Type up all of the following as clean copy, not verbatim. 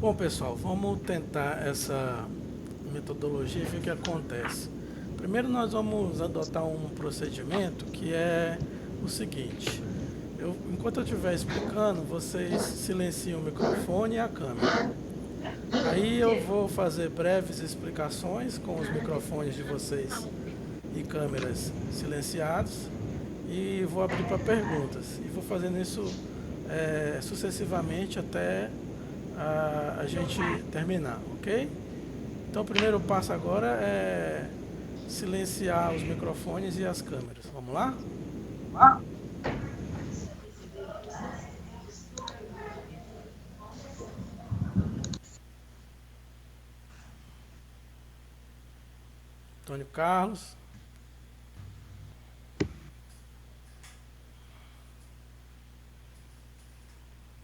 Bom, pessoal, vamos tentar essa metodologia e ver o que acontece. Primeiro, nós vamos adotar um procedimento que é o seguinte: enquanto eu estiver explicando, vocês silenciam o microfone e a câmera. Aí eu vou fazer breves explicações com os microfones de vocês e câmeras silenciados e vou abrir para perguntas. E vou fazendo isso sucessivamente até a gente terminar, ok? Então, o primeiro passo agora é silenciar os microfones e as câmeras. Vamos lá? Antônio Carlos.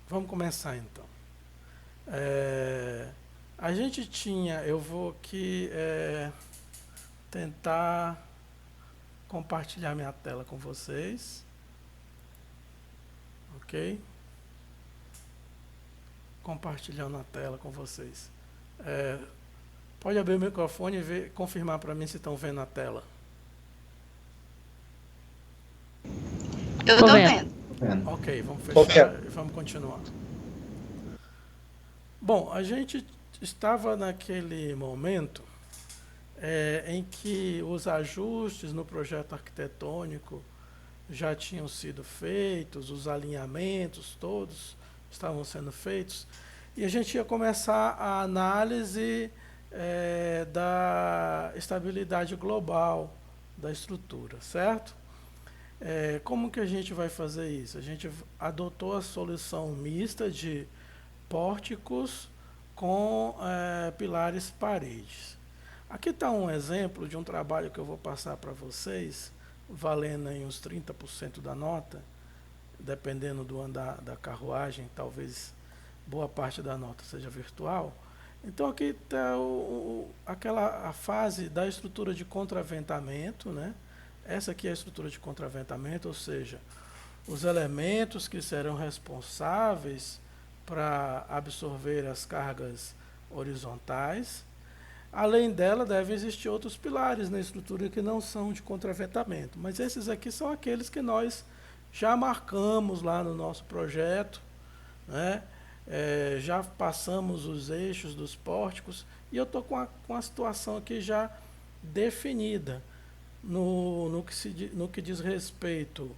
Vamos começar então. É, a gente tinha, eu vou aqui tentar compartilhar minha tela com vocês, ok? Compartilhando a tela com vocês. É, pode abrir o microfone e confirmar para mim se estão vendo a tela. Eu tô vendo. Ok, vamos fechar e vamos continuar. Bom, a gente estava naquele momento em que os ajustes no projeto arquitetônico já tinham sido feitos, os alinhamentos todos estavam sendo feitos, e a gente ia começar a análise da estabilidade global da estrutura, certo? Como que a gente vai fazer isso? A gente adotou a solução mista de pórticos com pilares paredes. Aqui está um exemplo de um trabalho que eu vou passar para vocês, valendo em uns 30% da nota, dependendo do andar da carruagem, talvez boa parte da nota seja virtual. Então aqui está a fase da estrutura de contraventamento, né? Essa aqui é a estrutura de contraventamento, ou seja, os elementos que serão responsáveis para absorver as cargas horizontais. Além dela, devem existir outros pilares na estrutura que não são de contraventamento, mas esses aqui são aqueles que nós já marcamos lá no nosso projeto, né? Já passamos os eixos dos pórticos e eu estou com a situação aqui já definida no que diz respeito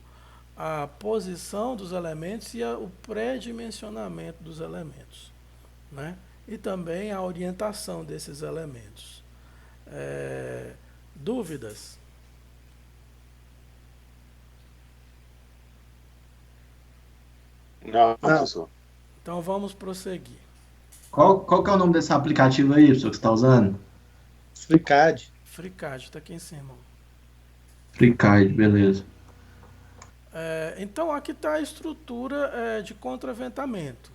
à posição dos elementos e o pré-dimensionamento dos elementos, né? E também a orientação desses elementos. Dúvidas? Não, professor. Então vamos prosseguir. Qual que é o nome desse aplicativo aí, professor, que você está usando? FreeCAD. FreeCAD está aqui em cima. FreeCAD, beleza. Então aqui está a estrutura de contraventamento.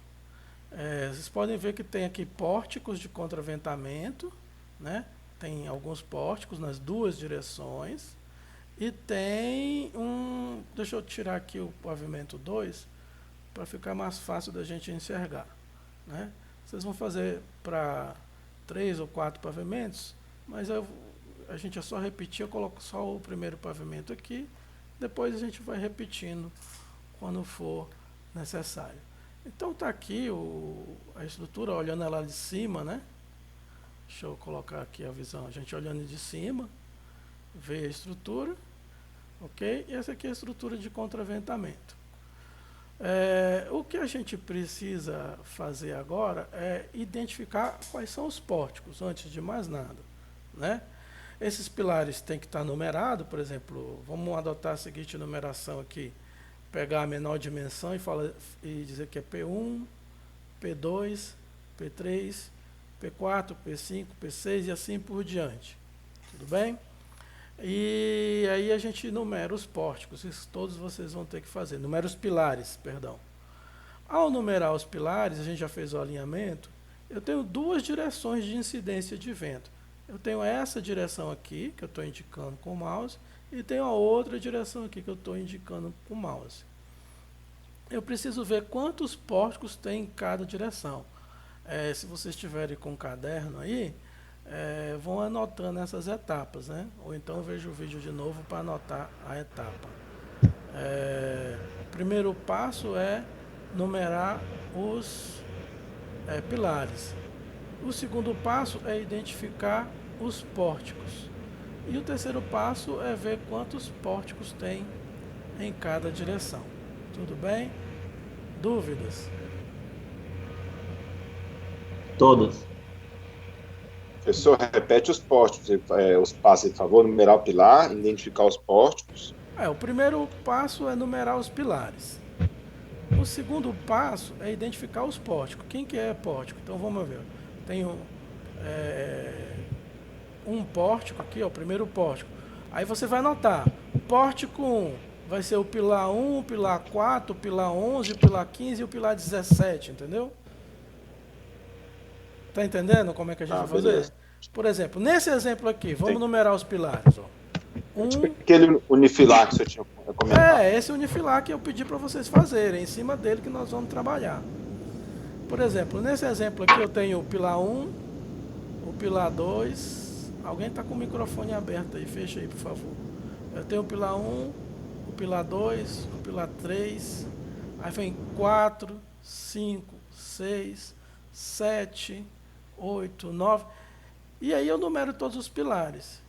Vocês podem ver que tem aqui pórticos de contraventamento, né? Tem alguns pórticos nas duas direções. E tem deixa eu tirar aqui o pavimento 2, para ficar mais fácil da gente enxergar, né? Vocês vão fazer para 3 ou 4 pavimentos, mas a gente é só repetir, eu coloco só o primeiro pavimento aqui, depois a gente vai repetindo quando for necessário. Então está aqui a estrutura, olhando ela de cima, né? Deixa eu colocar aqui a visão, a gente olhando de cima, vê a estrutura, ok? E essa aqui é a estrutura de contraventamento. O que a gente precisa fazer agora é identificar quais são os pórticos, antes de mais nada, né? Esses pilares têm que estar numerados, por exemplo, vamos adotar a seguinte numeração aqui, pegar a menor dimensão e dizer que é P1, P2, P3, P4, P5, P6 e assim por diante. Tudo bem? E aí a gente numera os pórticos, isso todos vocês vão ter que fazer. Numera os pilares, perdão. Ao numerar os pilares, a gente já fez o alinhamento, eu tenho duas direções de incidência de vento. Eu tenho essa direção aqui, que eu estou indicando com o mouse, e tenho a outra direção aqui, que eu estou indicando com o mouse. Eu preciso ver quantos pórticos tem em cada direção. Se vocês estiverem com um caderno aí, vão anotando essas etapas, né? Ou então veja o vídeo de novo para anotar a etapa. O primeiro passo é numerar os pilares. O segundo passo é identificar os pórticos. E o terceiro passo é ver quantos pórticos tem em cada direção. Tudo bem? Dúvidas? Todas. Professor, repete os pórticos, os passos, por favor, numerar o pilar, identificar os pórticos. O primeiro passo é numerar os pilares. O segundo passo é identificar os pórticos. Quem que é pórtico? Então vamos ver. Tem um pórtico aqui, ó, o primeiro pórtico. Aí você vai anotar. Pórtico 1 vai ser o pilar 1, o pilar 4, o pilar 11, o pilar 15 e o pilar 17, entendeu? Tá entendendo como é que a gente vai fazer? Beleza. Por exemplo, nesse exemplo aqui, vamos numerar os pilares. Ó. Tipo aquele unifilar que o senhor tinha comentado. Esse unifilar que eu pedi para vocês fazerem, em cima dele que nós vamos trabalhar. Por exemplo, nesse exemplo aqui eu tenho o pilar 1, o pilar 2. Alguém está com o microfone aberto aí, fecha aí, por favor. Eu tenho o pilar 1, o pilar 2, o pilar 3. Aí vem 4, 5, 6, 7, 8, 9. E aí eu numero todos os pilares.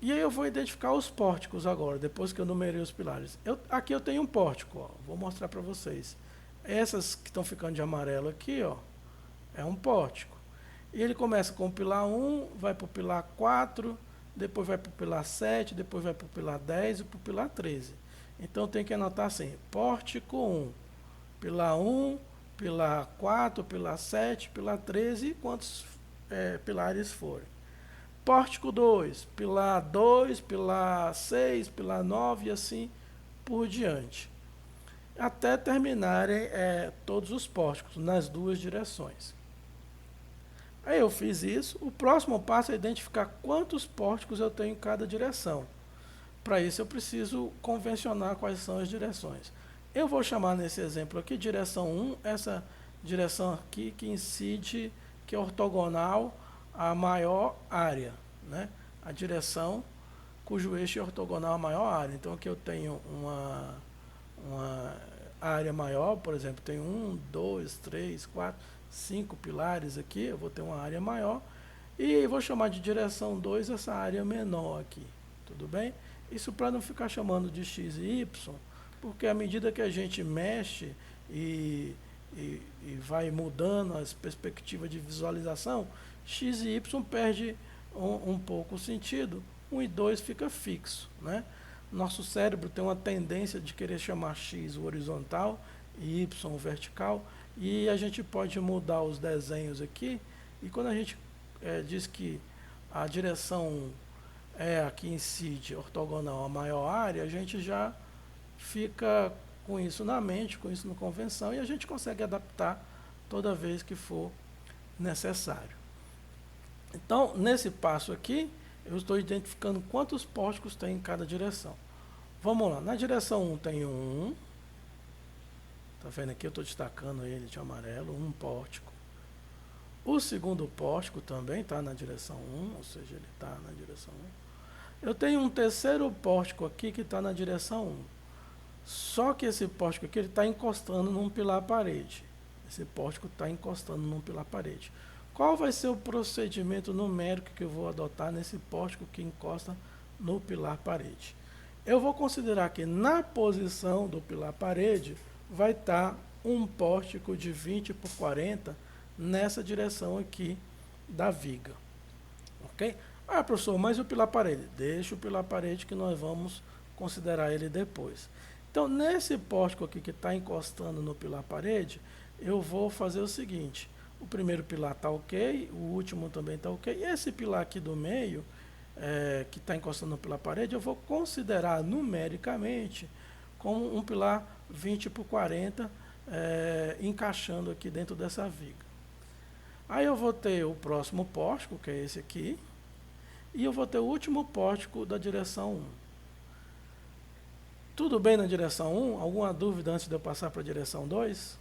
E aí eu vou identificar os pórticos agora, depois que eu numerei os pilares. Aqui eu tenho um pórtico, ó, vou mostrar para vocês. Essas que estão ficando de amarelo aqui, ó, é um pórtico. E ele começa com o pilar 1, vai para o pilar 4, depois vai para o pilar 7, depois vai para o pilar 10 e para o pilar 13. Então tem que anotar assim, pórtico 1, pilar 1, pilar 4, pilar 7, pilar 13 e quantos pilares forem. Pórtico 2, pilar 6, pilar 9 e assim por diante. Até terminarem todos os pórticos nas duas direções. Aí eu fiz isso. O próximo passo é identificar quantos pórticos eu tenho em cada direção. Para isso eu preciso convencionar quais são as direções. Eu vou chamar nesse exemplo aqui direção 1, essa direção aqui que incide, que é ortogonal à maior área, né? A direção cujo eixo é ortogonal à maior área. Então aqui eu tenho uma área maior, por exemplo, tem 1, 2, 3, 4, 5 pilares aqui, eu vou ter uma área maior, e vou chamar de direção 2 essa área menor aqui, tudo bem? Isso para não ficar chamando de x e y, porque à medida que a gente mexe e vai mudando as perspectivas de visualização, x e y perde um pouco o sentido, 1 e 2 fica fixo, né? Nosso cérebro tem uma tendência de querer chamar x o horizontal e y o vertical, e a gente pode mudar os desenhos aqui, e quando a gente diz que a direção a que incide ortogonal à maior área, a gente já fica com isso na mente, com isso na convenção, e a gente consegue adaptar toda vez que for necessário. Então, nesse passo aqui, eu estou identificando quantos pórticos tem em cada direção. Vamos lá, na direção 1 tem 1. Está vendo aqui? Eu estou destacando ele de amarelo, um pórtico. O segundo pórtico também está na direção 1, ou seja, ele está na direção 1. Eu tenho um terceiro pórtico aqui que está na direção 1. Só que esse pórtico aqui está encostando num pilar parede. Esse pórtico está encostando num pilar parede. Qual vai ser o procedimento numérico que eu vou adotar nesse pórtico que encosta no pilar parede? Eu vou considerar que na posição do pilar parede vai estar um pórtico de 20 por 40 nessa direção aqui da viga. Ok? Ah, professor, mas o pilar parede? Deixa o pilar parede que nós vamos considerar ele depois. Então, nesse pórtico aqui que está encostando no pilar parede, eu vou fazer o seguinte. O primeiro pilar está ok, o último também está ok. E esse pilar aqui do meio, que está encostando no pilar parede, eu vou considerar numericamente como um pilar 20 por 40, encaixando aqui dentro dessa viga. Aí eu vou ter o próximo pórtico, que é esse aqui, e eu vou ter o último pórtico da direção 1. Tudo bem na direção 1? Alguma dúvida antes de eu passar para a direção 2?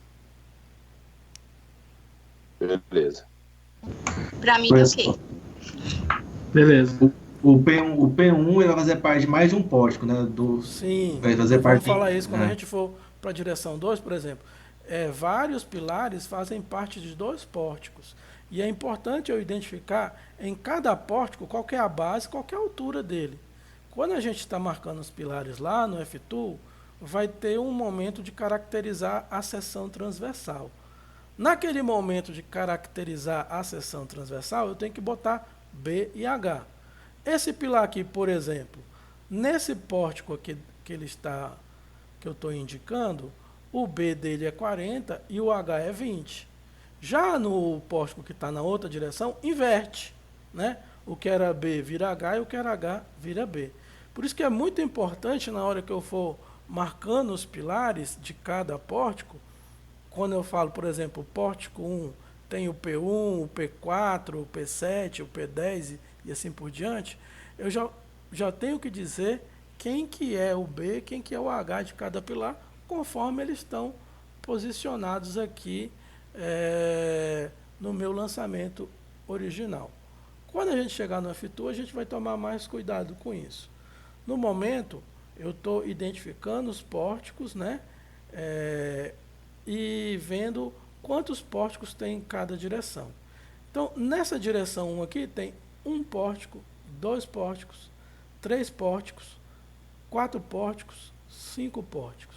Beleza. Para mim, tá ok. Beleza. O P1 ele vai fazer parte de mais de um pórtico, né? Sim, Vai fazer vamos parte. falar isso quando a gente for para a direção 2, por exemplo. Vários pilares fazem parte de 2 pórticos. E é importante eu identificar em cada pórtico qual que é a base, qual que é a altura dele. Quando a gente está marcando os pilares lá no F-Tool, vai ter um momento de caracterizar a seção transversal. Naquele momento de caracterizar a seção transversal, eu tenho que botar B e H. Esse pilar aqui, por exemplo, nesse pórtico aqui que eu estou indicando, o B dele é 40 e o H é 20. Já no pórtico que está na outra direção, inverte, né? O que era B vira H e o que era H vira B. Por isso que é muito importante, na hora que eu for marcando os pilares de cada pórtico, quando eu falo, por exemplo, o pórtico 1 tem o P1, o P4, o P7, o P10 e assim por diante, eu já tenho que dizer quem que é o B, quem que é o H de cada pilar, conforme eles estão posicionados aqui no meu lançamento original. Quando a gente chegar no F-Tool, a gente vai tomar mais cuidado com isso. No momento, eu estou identificando os pórticos, né? E vendo quantos pórticos tem em cada direção. Então, nessa direção 1 aqui, tem um pórtico, 2 pórticos, 3 pórticos, 4 pórticos, 5 pórticos.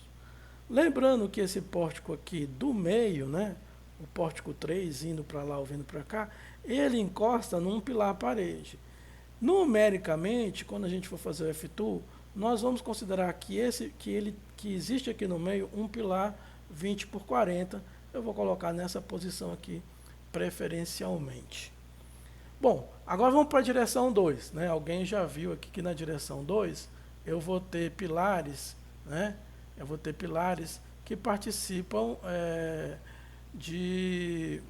Lembrando que esse pórtico aqui do meio, né, o pórtico 3, indo para lá ou vindo para cá, ele encosta num pilar parede. Numericamente, quando a gente for fazer o F-Tool, nós vamos considerar que existe aqui no meio um pilar 20 por 40. Eu vou colocar nessa posição aqui, preferencialmente. Bom, agora vamos para a direção 2. Né? Alguém já viu aqui que na direção 2 eu vou ter pilares, né? Eu vou ter pilares que participam de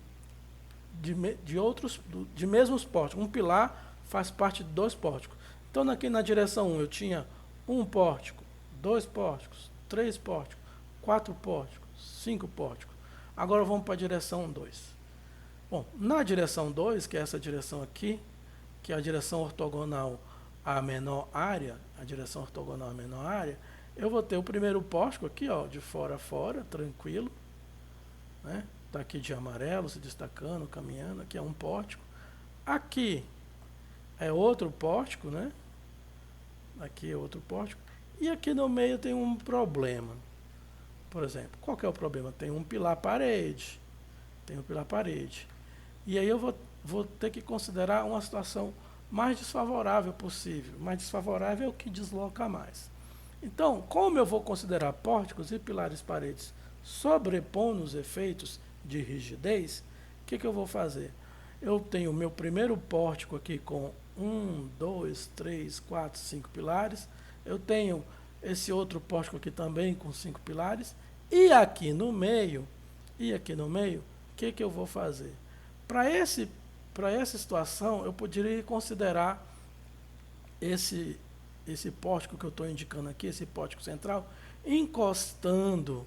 mesmos pórticos. Um pilar faz parte de 2 pórticos. Então, aqui na direção 1 eu tinha um pórtico, 2 pórticos, 3 pórticos, 4 pórticos, 5 pórticos. Agora vamos para a direção 2. Bom, na direção 2, que é essa direção aqui, que é a direção ortogonal à menor área, eu vou ter o primeiro pórtico aqui, ó, de fora a fora, tranquilo, né? Está aqui de amarelo, se destacando, caminhando, aqui é um pórtico. Aqui é outro pórtico, né? Aqui é outro pórtico. E aqui no meio tem um problema. Por exemplo, qual que é o problema? Tem um pilar parede. E aí eu vou ter que considerar uma situação mais desfavorável possível. Mais desfavorável é o que desloca mais. Então, como eu vou considerar pórticos e pilares paredes sobrepondo os efeitos de rigidez, o que eu vou fazer? Eu tenho o meu primeiro pórtico aqui com 1, 2, 3, 4, 5 pilares. Eu tenho esse outro pórtico aqui também com 5 pilares. E aqui no meio, o que eu vou fazer? Para essa situação, eu poderia considerar esse pórtico que eu estou indicando aqui, esse pórtico central, encostando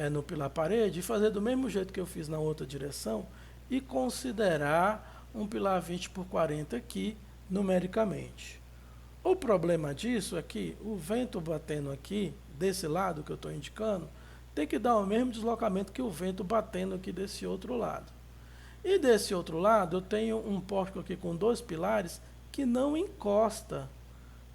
no pilar parede e fazer do mesmo jeito que eu fiz na outra direção e considerar um pilar 20 por 40 aqui, numericamente. O problema disso é que o vento batendo aqui, desse lado que eu estou indicando, tem que dar o mesmo deslocamento que o vento batendo aqui desse outro lado. E desse outro lado, eu tenho um pórtico aqui com 2 pilares que não encosta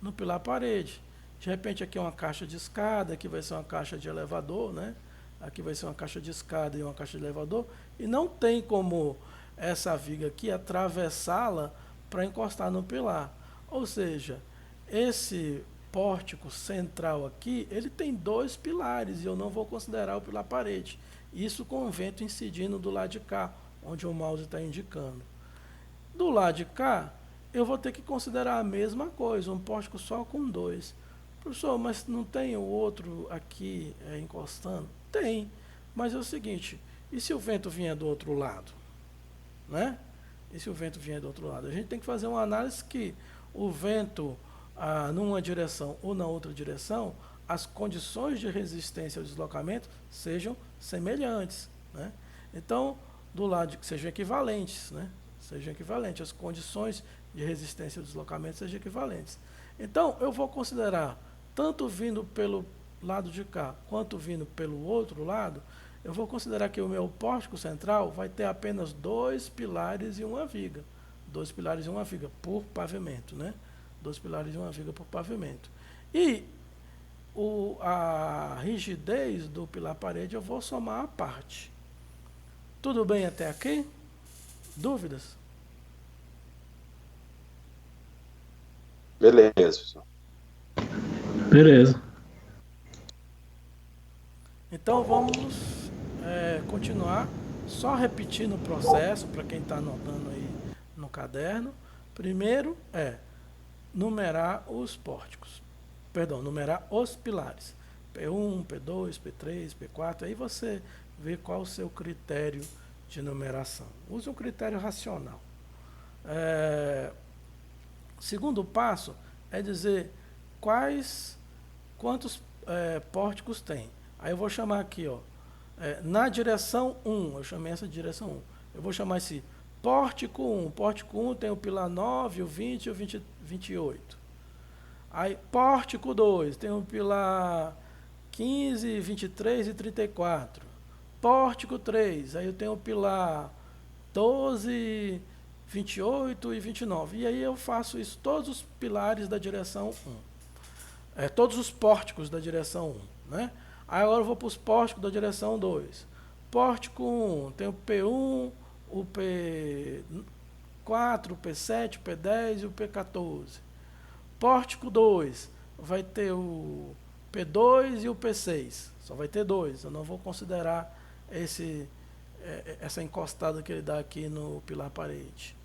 no pilar parede. De repente aqui é uma caixa de escada, aqui vai ser uma caixa de elevador, né? Aqui vai ser uma caixa de escada e uma caixa de elevador, e não tem como essa viga aqui atravessá-la para encostar no pilar. Ou seja, esse pórtico central aqui, ele tem 2 pilares, e eu não vou considerar o pilar parede. Isso com o vento incidindo do lado de cá, onde o mouse está indicando. Do lado de cá, eu vou ter que considerar a mesma coisa, um pórtico só com 2. Professor, mas não tem o outro aqui encostando? Tem, mas é o seguinte, e se o vento vier do outro lado? Né? E se o vento vier do outro lado? A gente tem que fazer uma análise que o vento, numa direção ou na outra direção, as condições de resistência ao deslocamento sejam semelhantes. Né? Então, do lado de que sejam equivalentes, né? Sejam equivalentes, as condições de resistência e deslocamento sejam equivalentes. Então, eu vou considerar, tanto vindo pelo lado de cá, quanto vindo pelo outro lado, eu vou considerar que o meu pórtico central vai ter apenas 2 pilares e uma viga. 2 pilares e uma viga por pavimento, né? 2 pilares e uma viga por pavimento. E a rigidez do pilar-parede eu vou somar a parte. Tudo bem até aqui? Dúvidas? Beleza, professor. Beleza. Então vamos continuar, só repetindo o processo para quem está anotando aí no caderno. Primeiro numerar os pórticos, numerar os pilares. P1, P2, P3, P4, aí você vê qual o seu critério de numeração. Use um critério racional. Segundo passo é dizer quantos pórticos tem. Aí eu vou chamar aqui, ó, na direção 1, eu chamei essa direção 1. Eu vou chamar esse pórtico 1. Pórtico 1 tem o pilar 9, o 20 e o 28. Aí, pórtico 2 tem o pilar 15, 23 e 34. Pórtico 3, aí eu tenho o pilar 12, 28 e 29. E aí eu faço isso, todos os pilares da direção 1. Todos os pórticos da direção 1, né? Aí agora eu vou para os pórticos da direção 2. Pórtico 1, tem o P1, o P4, o P7, o P10 e o P14. Pórtico 2, vai ter o P2 e o P6. Só vai ter 2, eu não vou considerar essa encostada que ele dá aqui no pilar parede,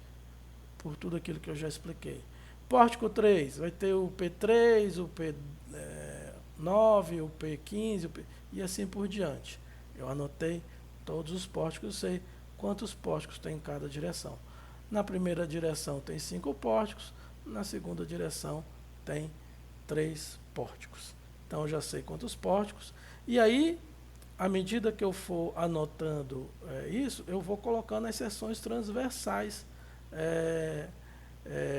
por tudo aquilo que eu já expliquei. Pórtico 3, vai ter o P3, o P9, o P15, e assim por diante. Eu anotei todos os pórticos, eu sei quantos pórticos tem em cada direção. Na primeira direção tem 5 pórticos, na segunda direção tem 3 pórticos. Então eu já sei quantos pórticos. E aí, à medida que eu for anotando isso, eu vou colocando as seções transversais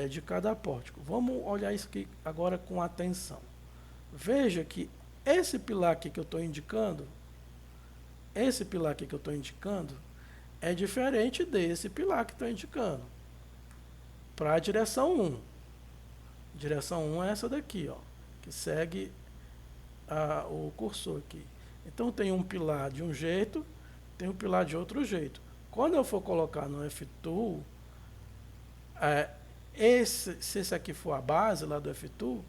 de cada pórtico. Vamos olhar isso aqui agora com atenção. Veja que esse pilar aqui que eu estou indicando, é diferente desse pilar que estou indicando. Para a direção 1. Direção 1 é essa daqui, ó, que segue o cursor aqui. Então tem um pilar de um jeito, tem um pilar de outro jeito. Quando eu for colocar no F-Tool, se esse aqui for a base lá do F-Tool,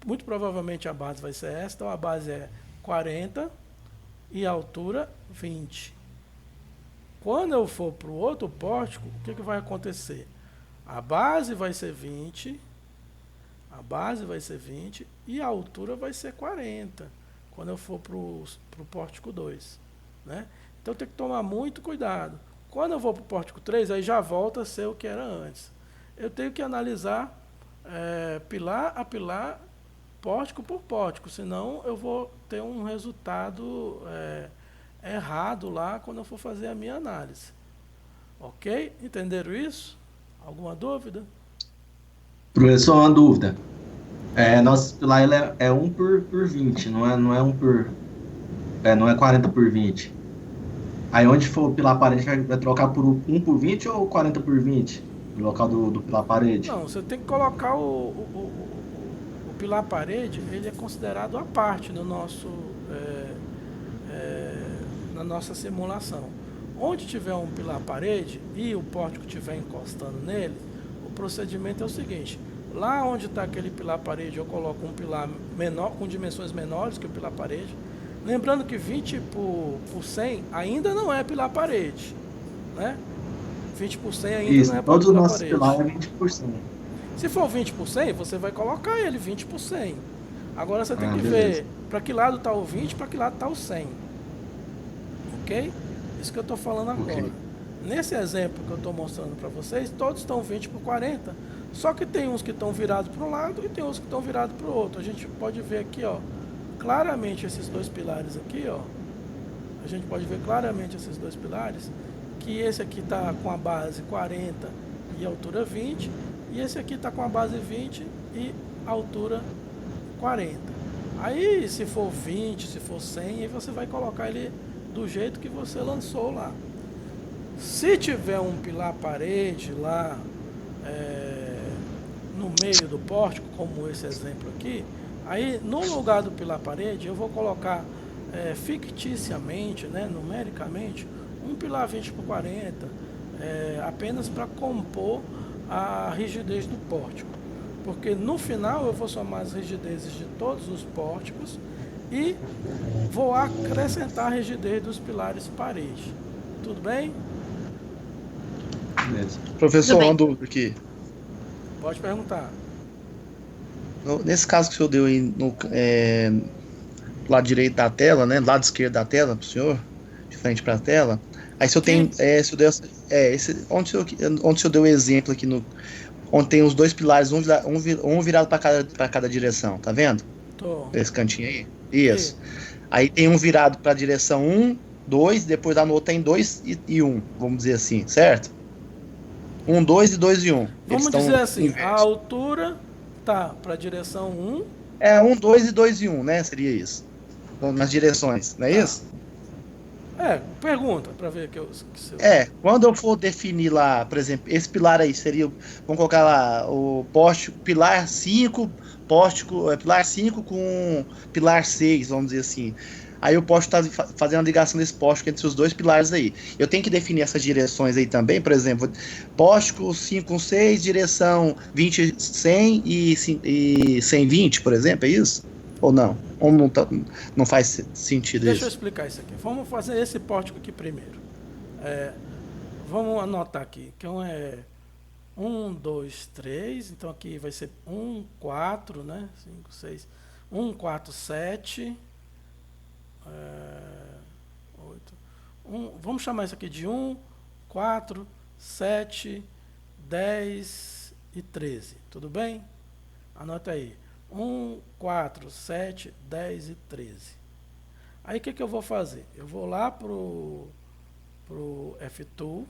muito provavelmente a base vai ser essa. Então a base é 40 e a altura 20. Quando eu for para o outro pórtico, o que vai acontecer? A base vai ser 20, e a altura vai ser 40, quando eu for para o pórtico 2. Né? Então tem que tomar muito cuidado. Quando eu vou para o pórtico 3, aí já volta a ser o que era antes. Eu tenho que analisar pilar a pilar, pórtico por pórtico, senão eu vou ter um resultado errado lá quando eu for fazer a minha análise. Ok? Entenderam isso? Alguma dúvida? Professor, uma dúvida. Nosso pilar ele é 1 por 20, não é 1 por... não é 40 por 20. Aí onde for o pilar parede vai trocar por 1 por 20 ou 40 por 20? No local do pilar parede? Não, você tem que colocar o pilar parede, ele é considerado à parte no nosso, na nossa simulação. Onde tiver um pilar parede e o pórtico estiver encostando nele, o procedimento é o seguinte: lá onde está aquele pilar parede, eu coloco um pilar menor, com dimensões menores que o pilar parede. Lembrando que 20 por 100 ainda não é pilar parede, né? 20 por 100 ainda isso, não é todo o pilar nosso parede. pilar é 20 por 100. Se for 20 por 100, você vai colocar ele 20 por 100. Agora você tem que beleza. ver para que lado está o 20 e para que lado está o 100. Ok? Isso que eu estou falando agora. Ok. Nesse exemplo que eu estou mostrando para vocês, todos estão 20 por 40. Só que tem uns que estão virados para um lado e tem uns que estão virados para o outro. A gente pode ver aqui, ó, claramente esses dois pilares aqui, ó. A gente pode ver claramente esses dois pilares que esse aqui está com a base 40 e altura 20, e esse aqui está com a base 20 e altura 40. Aí, se for 20, se for 100, aí você vai colocar ele do jeito que você lançou lá. Se tiver um pilar parede lá no meio do pórtico, como esse exemplo aqui, aí no lugar do pilar parede eu vou colocar ficticiamente, né, numericamente, um pilar 20 por 40, apenas para compor a rigidez do pórtico. Porque no final eu vou somar as rigidezes de todos os pórticos e vou acrescentar a rigidez dos pilares parede. Tudo bem? Beleza. Professor, Tudo bem. uma dúvida aqui. Pode perguntar. Nesse caso que o senhor deu aí no lado direito da tela, né? Lado esquerdo da tela, pro senhor, de frente para a tela. Aí se eu tenho. Se eu deu, onde o senhor deu o exemplo aqui no. Onde tem os dois pilares, um virado para cada direção, tá vendo? Tô. Esse cantinho aí? Isso. Aí tem um virado para a direção 1, 2, depois lá no outro tem 2 e 1, vamos dizer assim, certo? 1, 2 e 2 e 1. Vamos dizer assim, a altura tá para a direção 1. 1, 2 e 2 e 1, né? Seria isso. Então, nas direções, não é isso? Pergunta para ver que eu. Quando eu for definir lá, por exemplo, esse pilar aí seria, vamos colocar lá, o pórtico, pilar 5, pilar 5 com pilar 6, vamos dizer assim. Aí o pórtico está fazendo a ligação desse pórtico entre os dois pilares aí. Eu tenho que definir essas direções aí também, por exemplo, pórtico 5 com 6, direção 20, 100 e 120, por exemplo, é isso? Ou não? Ou não faz sentido isso? Deixa eu explicar isso aqui. Vamos fazer esse pórtico aqui primeiro. Vamos anotar aqui. Que é 1, 2, 3. Então aqui vai ser 1, 4, né? 5, 6. 1, 4, 7. 8. Vamos chamar isso aqui de 1, 4, 7, 10 e 13. Tudo bem? Anota aí. 1, 4, 7, 10 e 13. Aí o que eu vou fazer? Eu vou lá pro F-Tool.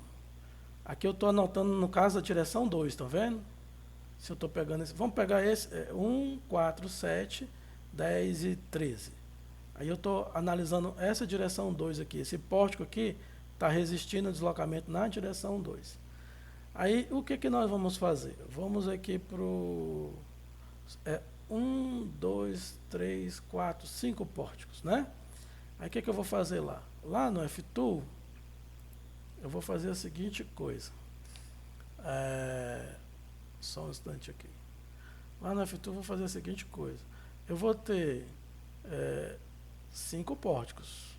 Aqui eu estou anotando, no caso, a direção 2, estão vendo? Se eu estou pegando esse. Vamos pegar esse. 1, 4, 7, 10 e 13. Aí eu estou analisando essa direção 2 aqui. Esse pórtico aqui está resistindo ao deslocamento na direção 2. Aí o que nós vamos fazer? Vamos aqui para o 1, 2, 3, 4, 5 pórticos, né? Aí o que eu vou fazer lá? Lá no F-Tool, eu vou fazer a seguinte coisa. Só um instante aqui. Lá no F-Tool eu vou fazer a seguinte coisa. Eu vou ter 5 pórticos.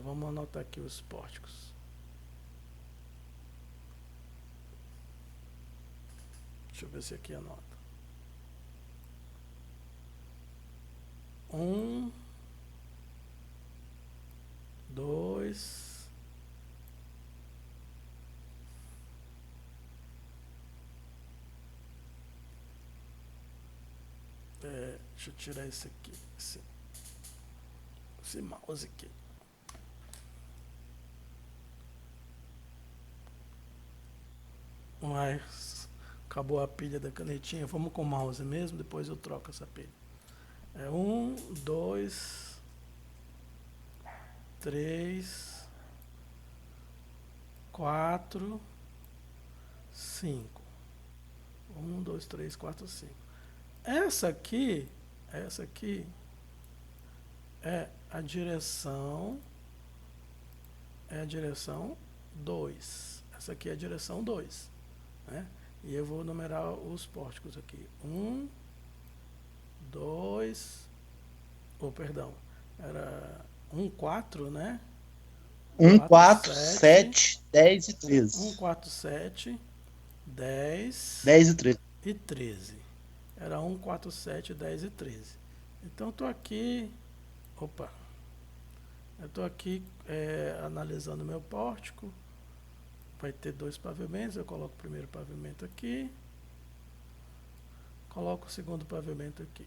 Vamos anotar aqui os pórticos. Deixa eu ver se aqui anota. 1, 2, deixa eu tirar esse aqui, esse mouse aqui. Mas acabou a pilha da canetinha. Vamos com o mouse mesmo, depois eu troco essa pilha. 1, 2, 3, 4, 5. 1, 2, 3, 4, 5. Essa aqui é a direção 2. Essa aqui é a direção 2, né? E eu vou numerar os pórticos aqui. 1, 2, perdão, era 1, 4, né? 1, 4, 7, 10 e 13. 1, 4, 7, 10 e 13. E 13. Era 1, 4, 7, 10 e 13. Então, estou aqui... Eu estou aqui analisando meu pórtico. Vai ter 2 pavimentos. Eu coloco o primeiro pavimento aqui. Coloco o segundo pavimento aqui.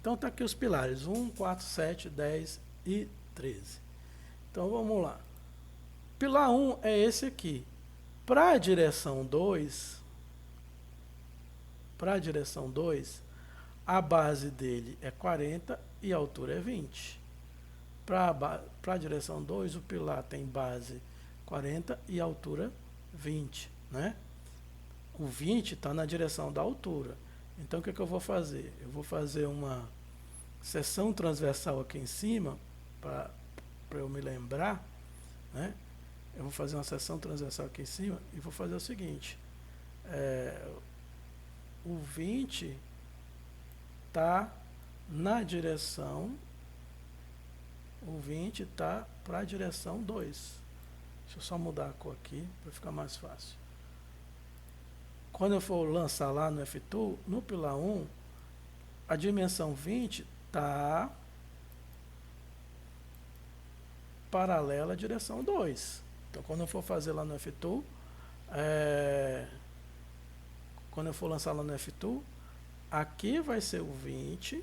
Então, está aqui os pilares. 1, 4, 7, 10 e 13. Então, vamos lá. Pilar 1 é esse aqui. Para a direção 2, a base dele é 40 e a altura é 20. Para a direção 2, o pilar tem base 40 e altura 20, né? O 20 está na direção da altura. Então, o que eu vou fazer? Eu vou fazer uma seção transversal aqui em cima, para eu me lembrar, né? Eu vou fazer uma seção transversal aqui em cima e vou fazer o seguinte. O 20 está na direção, o 20 está para a direção 2. Deixa eu só mudar a cor aqui para ficar mais fácil. Quando eu for lançar lá no F-Tool, no pilar 1, a dimensão 20 está paralela à direção 2. Então, quando eu for fazer lá no F-Tool, quando eu for lançar lá no F-Tool, aqui vai ser o 20,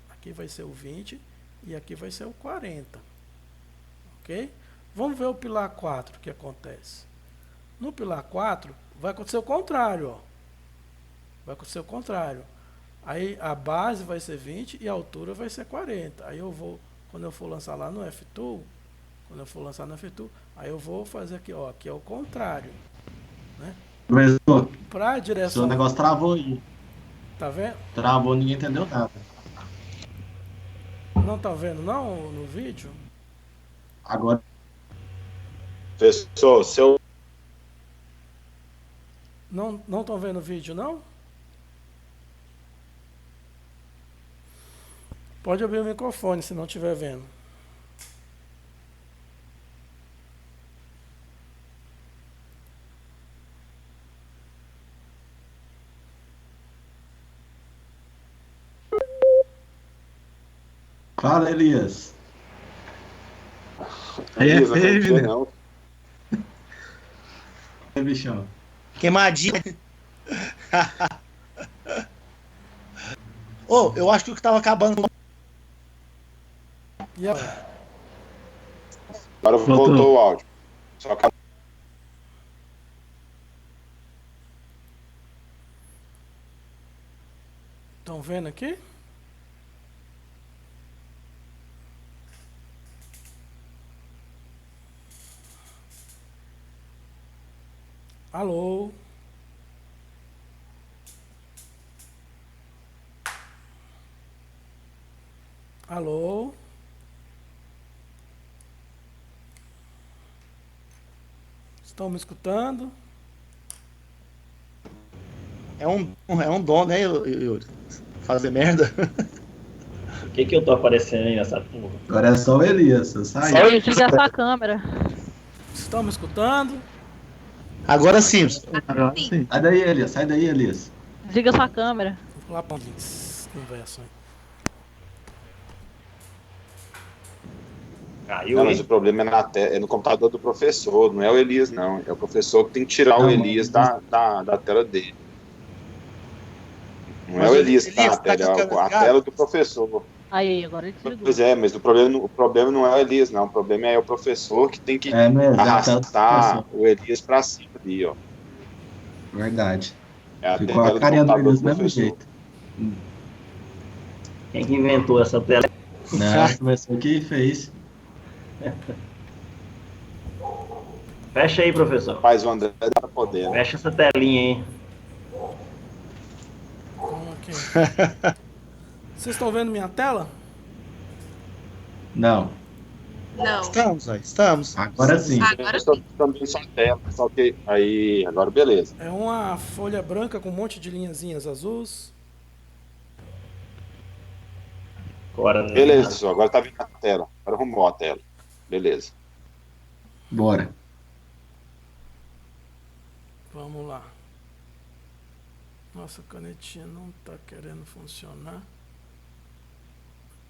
aqui vai ser o 20 e aqui vai ser o 40. Ok? Vamos ver o pilar 4, o que acontece. No pilar 4, vai acontecer o contrário, ó. Vai acontecer o contrário. Aí a base vai ser 20 e a altura vai ser 40. Aí eu vou, quando eu for lançar lá no F-Tool, aí eu vou fazer aqui, ó, aqui é o contrário, né? Professor, Para a seu direção, negócio travou aí. tá vendo? Travou, ninguém entendeu nada. Não tá vendo não no vídeo? Agora, Professor, seu Não estão vendo o vídeo não? Pode abrir o microfone se não estiver vendo. fala, Elias. Elisa, feio, não tinha, né? não. É, bichão. Queimadinha. Ô, eu acho que o que tava acabando. E agora? Agora voltou o áudio. Só que Estão vendo aqui? Alô? Alô? Estão me escutando? É um dom, né, Yuri? Fazer merda. Por que eu tô aparecendo aí nessa porra? Agora é só o Elias. Eu saí. Desliga essa câmera. Estão me escutando? Agora sim. Agora sim. Sai daí, Elias. Sai daí, Elias. Desliga sua câmera. Vou lá para onde eles conversam. Caiu não, mas aí. o problema é no computador do professor, não é o Elias, não. É o professor que tem que tirar o Não, Elias da tela dele. Não Mas é o o Elias que tá na Elias tá tela, com a é câmera a ligada? tela do professor. Aí, agora ele desligou. Pois é, mas o problema não é o Elias, não. O problema é o professor que tem que É mesmo, arrastar o Elias pra cima ali, ó. Verdade. É a Ficou tela a do carinha do computador Elias do do mesmo professor. jeito. Quem que inventou essa tela? Não, o professor que fez. Fecha aí, professor. Rapaz, o André tá podendo. Fecha essa telinha aí. Vamos aqui. Vocês estão vendo minha tela? Não. Não. Estamos, ó, estamos. Agora sim. Agora Eu sim. também só tela, só que aí, agora beleza. É uma folha branca com um monte de linhazinhas azuis. Agora, Beleza, professor, agora tá vindo a tela. Agora arrumou a tela. Beleza. Bora. Vamos lá. Nossa, a canetinha não está querendo funcionar.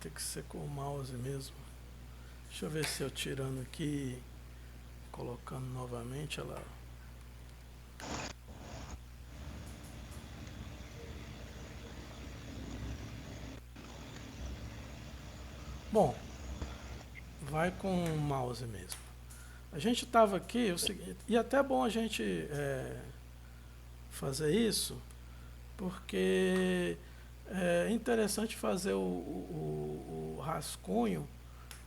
Tem que ser com o mouse mesmo. Deixa eu ver se eu tirando aqui, colocando novamente ela. Bom, vai com o mouse mesmo. A gente estava aqui, e até é bom a gente fazer isso, porque é interessante fazer o rascunho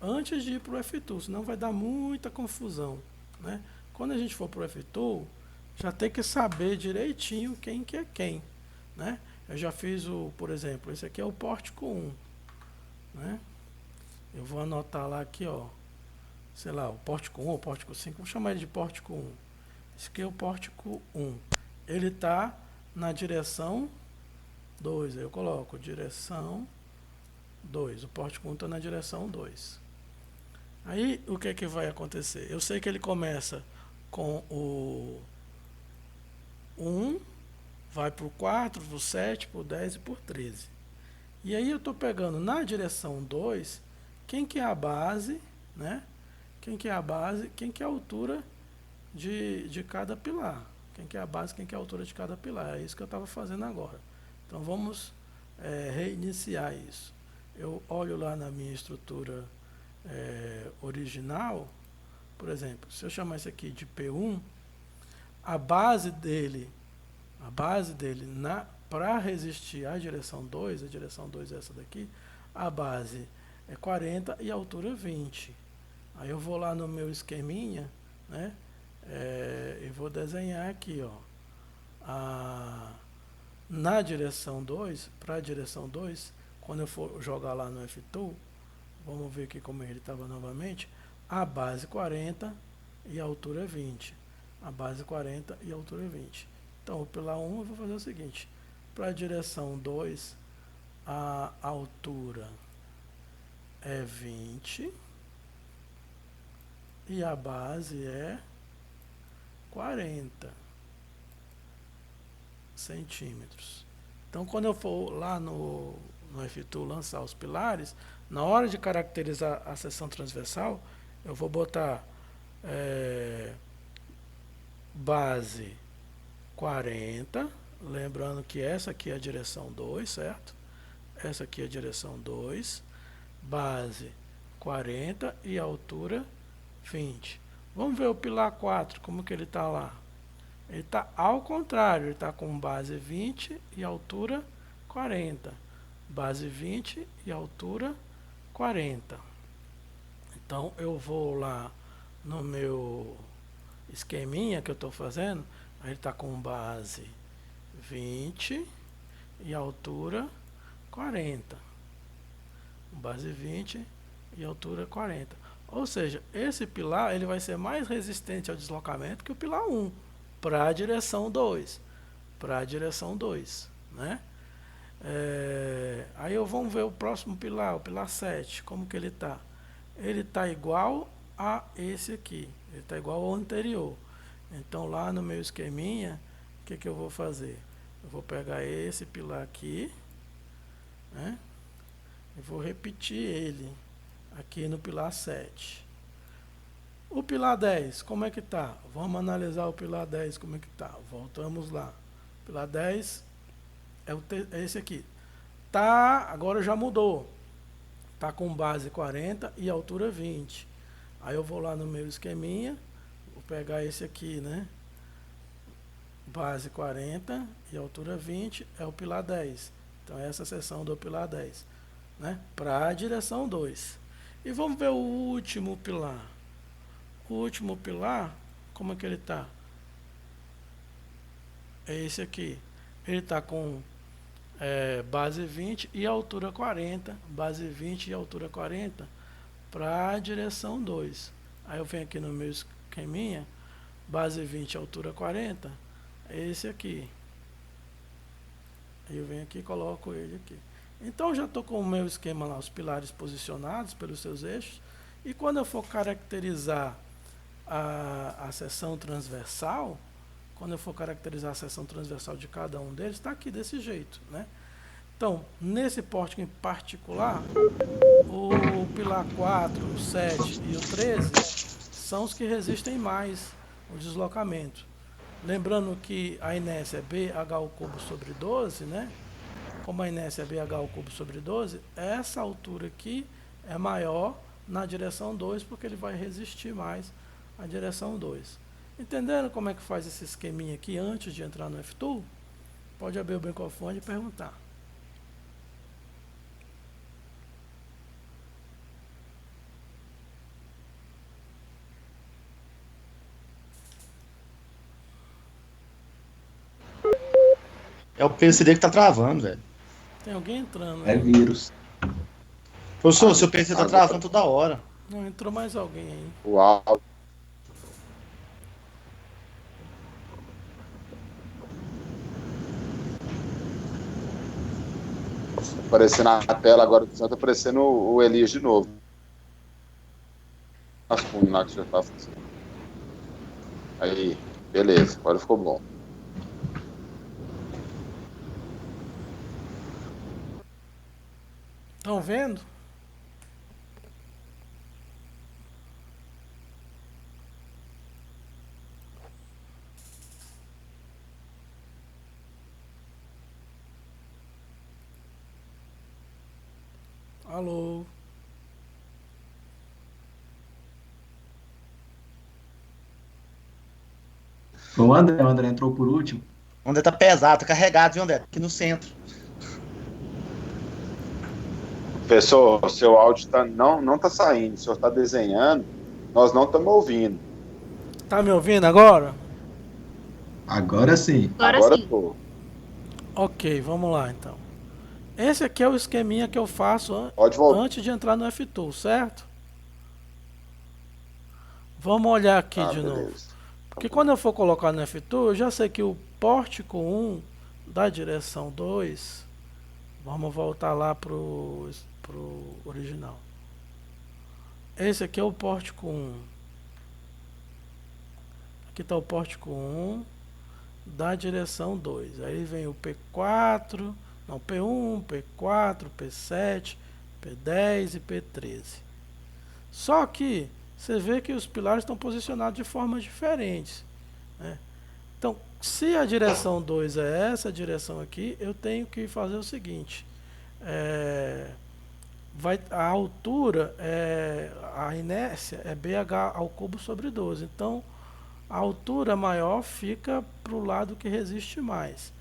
antes de ir para o F-Tool, senão vai dar muita confusão, né? Quando a gente for para o F-Tool, já tem que saber direitinho quem que é quem, né? Eu já fiz por exemplo, esse aqui é o pórtico 1, né? Eu vou anotar lá aqui, ó, sei lá, o pórtico 1 ou pórtico 5, vou chamar ele de pórtico 1. Esse aqui é o pórtico 1. Ele está na direção 2, aí eu coloco direção 2, o pórtico 1 está na direção 2. Aí, o que é que vai acontecer? Eu sei que ele começa com o 1, vai para o 4, para o 7, para o 10 e para o 13. E aí eu estou pegando na direção 2, quem que é a base, né? Quem que é a base, quem que é a altura de cada pilar. Quem que é a base, quem que é a altura de cada pilar. É isso que eu estava fazendo agora. Então vamos reiniciar isso. Eu olho lá na minha estrutura original, por exemplo, se eu chamar isso aqui de P1, a base dele para resistir à direção 2, a direção 2 é essa daqui, a base é 40 e a altura 20. Aí eu vou lá no meu esqueminha, né? E vou desenhar aqui, ó, na direção 2, para a direção 2, quando eu for jogar lá no F-Tool, vamos ver aqui como ele estava novamente, a base 40 e a altura 20. A base 40 e a altura 20. Então, o pilar 1 eu vou fazer o seguinte, para a direção 2, a altura é 20 e a base é 40 centímetros. Então, quando eu for lá no F-Tool lançar os pilares, na hora de caracterizar a seção transversal, eu vou botar base 40, lembrando que essa aqui é a direção 2, certo? Essa aqui é a direção 2, base 40 e altura 20. Vamos ver o pilar 4, como que ele está lá. Ele está ao contrário, ele está com base 20 e altura 40. Base 20 e altura 40. Então, eu vou lá no meu esqueminha que eu estou fazendo, aí ele está com base 20 e altura 40. Base 20 e altura 40. Ou seja, esse pilar ele vai ser mais resistente ao deslocamento que o pilar 1, para a direção 2. Para a direção 2, né? Aí vamos ver o próximo pilar, o pilar 7, como que ele está. Ele está igual a esse aqui, ele está igual ao anterior. Então lá no meu esqueminha, o que eu vou fazer? Eu vou pegar esse pilar aqui, né? Eu vou repetir ele aqui no pilar 7. O pilar 10, como é que está? Vamos analisar o pilar 10, como é que está. Voltamos lá. O pilar 10 é esse aqui. Agora já mudou. Está com base 40 e altura 20. Aí eu vou lá no meu esqueminha, vou pegar esse aqui, né? Base 40 e altura 20 é o pilar 10. Então essa é a seção do pilar 10, né? Para a direção 2. E vamos ver o último pilar. O último pilar, como é que ele está? É esse aqui. Ele está com base 20 e altura 40. Base 20 e altura 40 para a direção 2. Aí eu venho aqui no meu esqueminha, base 20 e altura 40, é esse aqui. Aí eu venho aqui e coloco ele aqui. Então eu já estou com o meu esquema lá, os pilares posicionados pelos seus eixos. E quando eu for caracterizar a seção transversal, quando eu for caracterizar a seção transversal de cada um deles, está aqui desse jeito, né? Então, nesse pórtico em particular, o pilar 4, o 7 e o 13 são os que resistem mais ao deslocamento. Lembrando que a inércia é BH ao cubo sobre 12, né? Como a inércia é BH ao cubo sobre 12, essa altura aqui é maior na direção 2, porque ele vai resistir mais a direção 2. Entendendo como é que faz esse esqueminha aqui antes de entrar no F-Tool? Pode abrir o microfone e perguntar. É o PC que tá travando, velho. Tem alguém entrando, É né? vírus. Professor, seu PC tá agora- travando toda hora. Não, entrou mais alguém aí. O áudio. Aparecendo na tela agora, tá aparecendo o Elias de novo. Rascunho lá que já tá fazendo. Aí, beleza, agora ficou bom. Estão vendo? Alô? O André entrou por último. O André tá pesado, tá carregado, viu, André? Aqui no centro. Professor, seu áudio não tá saindo. O senhor tá desenhando, nós não estamos ouvindo. Tá me ouvindo agora? Agora sim. Agora sim. tô. Ok, vamos lá então. Esse aqui é o esqueminha que eu faço Pode voltar. antes de entrar no F-Tool, certo? Vamos olhar aqui de novo. Beleza. Porque quando eu for colocar no F-Tool, eu já sei que o pórtico 1 da direção 2, vamos voltar lá pro original. Esse aqui é o pórtico 1. Aqui está o pórtico 1 da direção 2. Aí vem o P4, não, P1, P4, P7, P10 e P13. Só que você vê que os pilares estão posicionados de formas diferentes, né? Então, se a direção 2 é essa direção aqui, eu tenho que fazer o seguinte. A altura, a inércia é BH ao cubo sobre 12. Então, a altura maior fica para o lado que resiste mais.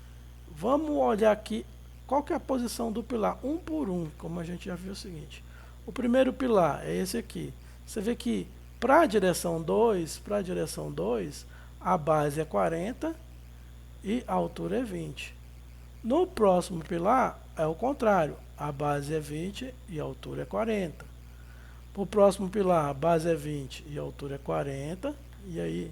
Vamos olhar aqui qual que é a posição do pilar, um por um, como a gente já viu o seguinte. O primeiro pilar é esse aqui. Você vê que para a direção 2, a base é 40 e a altura é 20. No próximo pilar é o contrário. A base é 20 e a altura é 40. Para o próximo pilar, a base é 20 e a altura é 40. E aí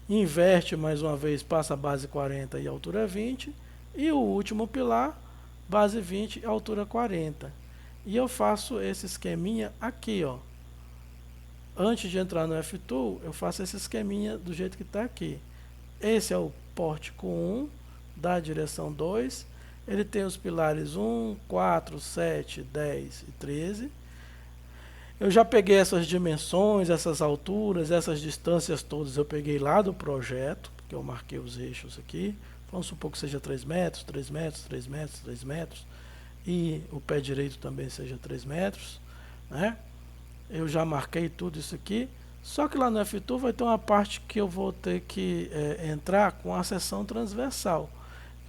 inverte mais uma vez, passa a base 40 e a altura é 20. E o último pilar, base 20 e a altura 40. E eu faço esse esqueminha aqui, ó. Antes de entrar no F-Tool, eu faço esse esqueminha do jeito que está aqui. Esse é o pórtico 1 da direção 2. Ele tem os pilares 1, 4, 7, 10 e 13. Eu já peguei essas dimensões, essas alturas, essas distâncias todas, eu peguei lá do projeto, que eu marquei os eixos aqui. Vamos supor que seja 3 metros, 3 metros, 3 metros, 3 metros. E o pé direito também seja 3 metros, né? Eu já marquei tudo isso aqui. Só que lá no F-Tool vai ter uma parte que eu vou ter que entrar com a seção transversal.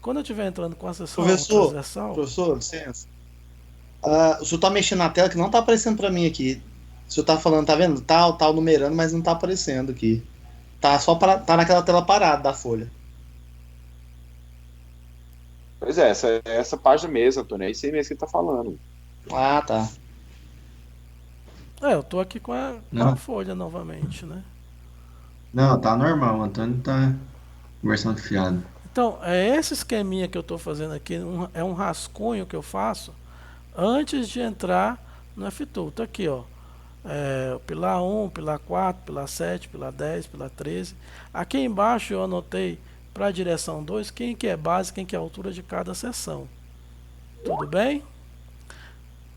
Quando eu estiver entrando com a seção transversal... Professor, licença. O senhor tá mexendo na tela que não tá aparecendo para mim aqui. O senhor tá falando, tá vendo? Tal, numerando, mas não tá aparecendo aqui. Tá só tá naquela tela parada da folha. Pois é, essa página mesmo, Antônio. É isso aí mesmo que ele tá falando. Ah, tá. eu tô aqui com a folha novamente, né? Não, tá normal. O Antônio tá conversando fiado. Então, esse esqueminha que eu estou fazendo aqui é um rascunho que eu faço antes de entrar no F-Tool. Tá aqui, ó. Pilar 1, pilar 4, pilar 7, pilar 10, pilar 13. Aqui embaixo eu anotei para a direção 2 quem que é base, quem que é a altura de cada seção. Tudo bem?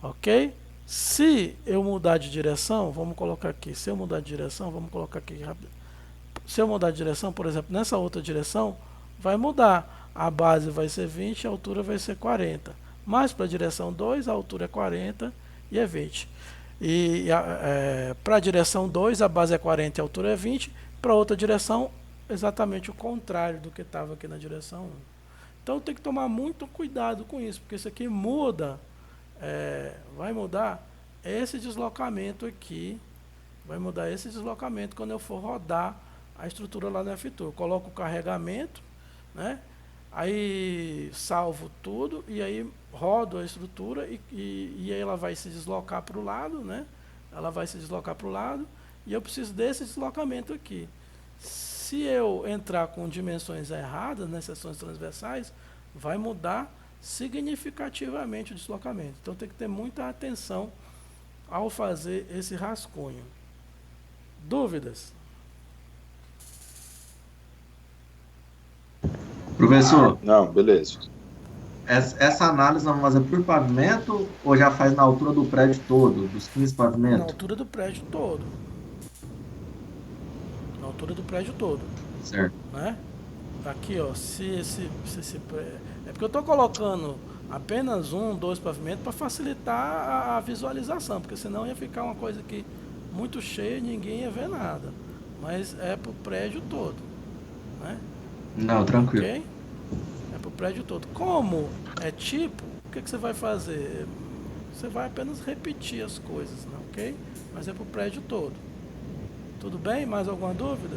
Ok? Se eu mudar de direção, vamos colocar aqui. Se eu mudar de direção, vamos colocar aqui rápido. Se eu mudar de direção, por exemplo, nessa outra direção, vai mudar. A base vai ser 20, a altura vai ser 40. Mas para a direção 2, a altura é 40 e é 20. E para a direção 2, a base é 40 e a altura é 20. Para outra direção, exatamente o contrário do que estava aqui na direção 1. Então tem que tomar muito cuidado com isso, porque isso aqui muda, vai mudar esse deslocamento aqui, vai mudar esse deslocamento quando eu for rodar a estrutura lá no F-Tool. Eu coloco o carregamento, né? Aí salvo tudo e aí rodo a estrutura e aí ela vai se deslocar para o lado, né? Ela vai se deslocar para o lado e eu preciso desse deslocamento aqui. Se eu entrar com dimensões erradas nas seções transversais, vai mudar significativamente o deslocamento. Então tem que ter muita atenção ao fazer esse rascunho. Dúvidas? Professor, Não, beleza. essa análise vamos fazer por pavimento ou já faz na altura do prédio todo, dos 15 Na pavimentos? altura do prédio todo. Na altura do prédio todo. Certo. Né? Aqui, ó, é porque eu estou colocando apenas 1, 2 pavimentos para facilitar a visualização, porque senão ia ficar uma coisa aqui muito cheia e ninguém ia ver nada. Mas é para o prédio todo. Né? Não, tranquilo. Ok? É para o prédio todo. Como é tipo, o que você vai fazer? Você vai apenas repetir as coisas, né? Ok? Mas é para o prédio todo. Tudo bem? Mais alguma dúvida?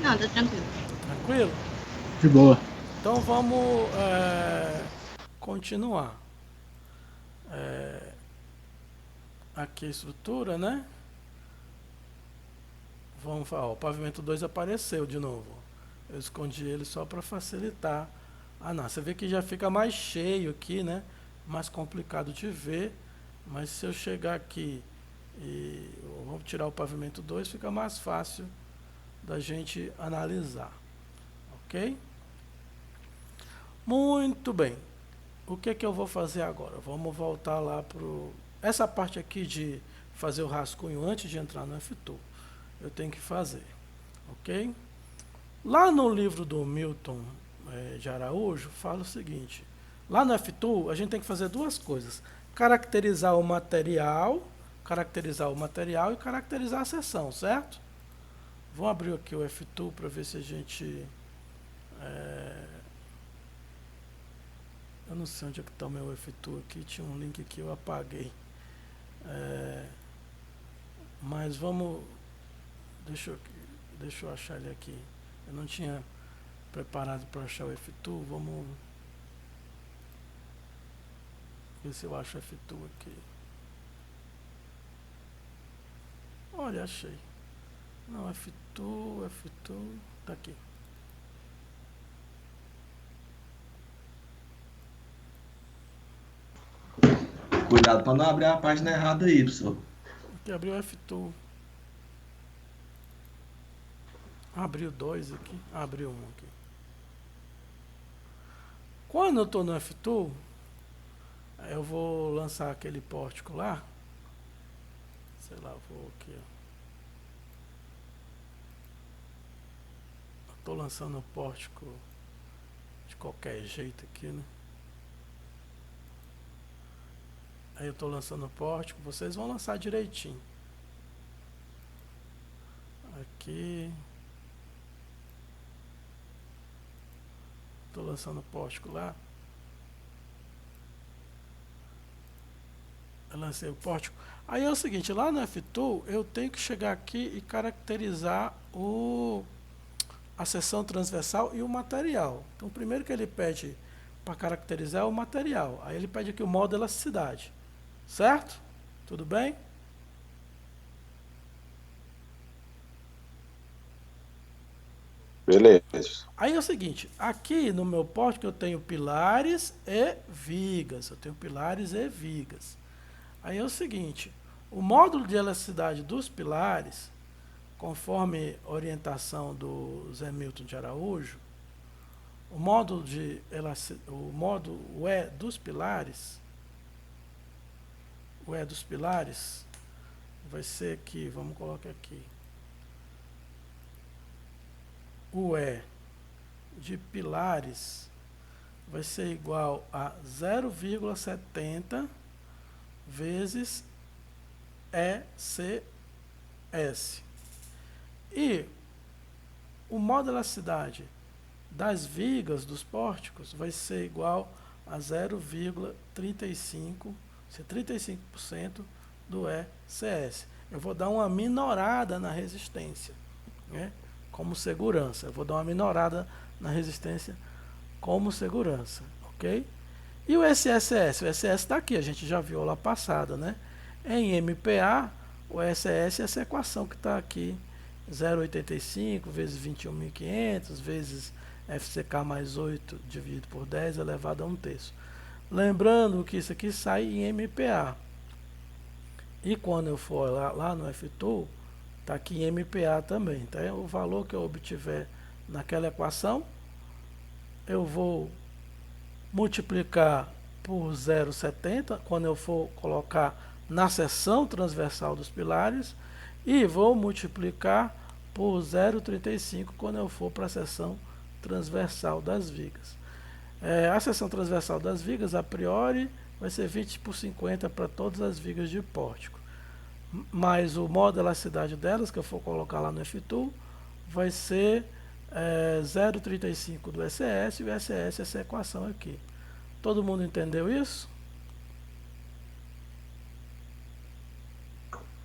Não, tá tranquilo. Tranquilo? De boa. Então vamos continuar. Aqui a estrutura, né? Vamos falar, o pavimento 2 apareceu de novo. Eu escondi ele só para facilitar. Não, você vê que já fica mais cheio aqui, né? Mais complicado de ver. Mas se eu chegar aqui e vamos tirar o pavimento 2, fica mais fácil da gente analisar. Ok? Muito bem. O que que eu vou fazer agora? Vamos voltar lá para essa parte aqui de fazer o rascunho antes de entrar no F-Tool. Eu tenho que fazer. Ok? Lá no livro do Milton de Araújo, fala o seguinte. Lá no F-Tool, a gente tem que fazer duas coisas. Caracterizar o material e caracterizar a seção, certo? Vamos abrir aqui o F-Tool para ver se a gente... eu não sei onde é que está o meu F-Tool aqui, tinha um link aqui, eu apaguei. Mas vamos... Deixa eu achar ele aqui. Eu não tinha preparado para achar o F-Tool, vamos... ver se eu acho o F-Tool aqui. Olha, achei. Não, F-Tool, tá aqui. Cuidado para não abrir a página errada aí, professor. Aqui abriu o F-Tool. Abriu 2 aqui. Abriu 1 aqui. Quando eu estou no F-Tool, eu vou lançar aquele pórtico lá. Sei lá, vou aqui, ó. Estou lançando o pórtico de qualquer jeito aqui, né? Aí eu estou lançando o pórtico, vocês vão lançar direitinho. Aqui. Estou lançando o pórtico lá. Eu lancei o pórtico. Aí é o seguinte, lá no F-Tool eu tenho que chegar aqui e caracterizar a seção transversal e o material. Então, o primeiro que ele pede para caracterizar é o material. Aí ele pede aqui o modo de elasticidade. Certo? Tudo bem? Beleza. Aí é o seguinte, aqui no meu pórtico eu tenho pilares e vigas. Aí é o seguinte, o módulo de elasticidade dos pilares, conforme orientação do Zé Milton de Araújo, o módulo E dos pilares, vai ser aqui, vamos colocar aqui. O E de pilares vai ser igual a 0,70 vezes ECS. E o modo de elasticidade das vigas dos pórticos vai ser igual a 0,35, 35% do ECS. Eu vou dar uma minorada na resistência, né, como segurança. Eu vou dar uma minorada na resistência como segurança, ok? E o SSS? O SSS está aqui, a gente já viu lá passada, né? Em MPa, o SSS é essa equação que está aqui, 0,85 vezes 21.500 vezes FCK mais 8 dividido por 10 elevado a 1/3. Lembrando que isso aqui sai em MPa. E quando eu for lá no F-Tool, está aqui em MPa também. Tá? O valor que eu obtiver naquela equação, eu vou multiplicar por 0,70 quando eu for colocar na seção transversal dos pilares e vou multiplicar por 0,35 quando eu for para a seção transversal das vigas. A seção transversal das vigas, a priori, vai ser 20 por 50 para todas as vigas de pórtico. Mas o modo de elasticidade delas, que eu for colocar lá no F-Tool, vai ser 0,35 do SES, e o SES é essa equação aqui. Todo mundo entendeu isso?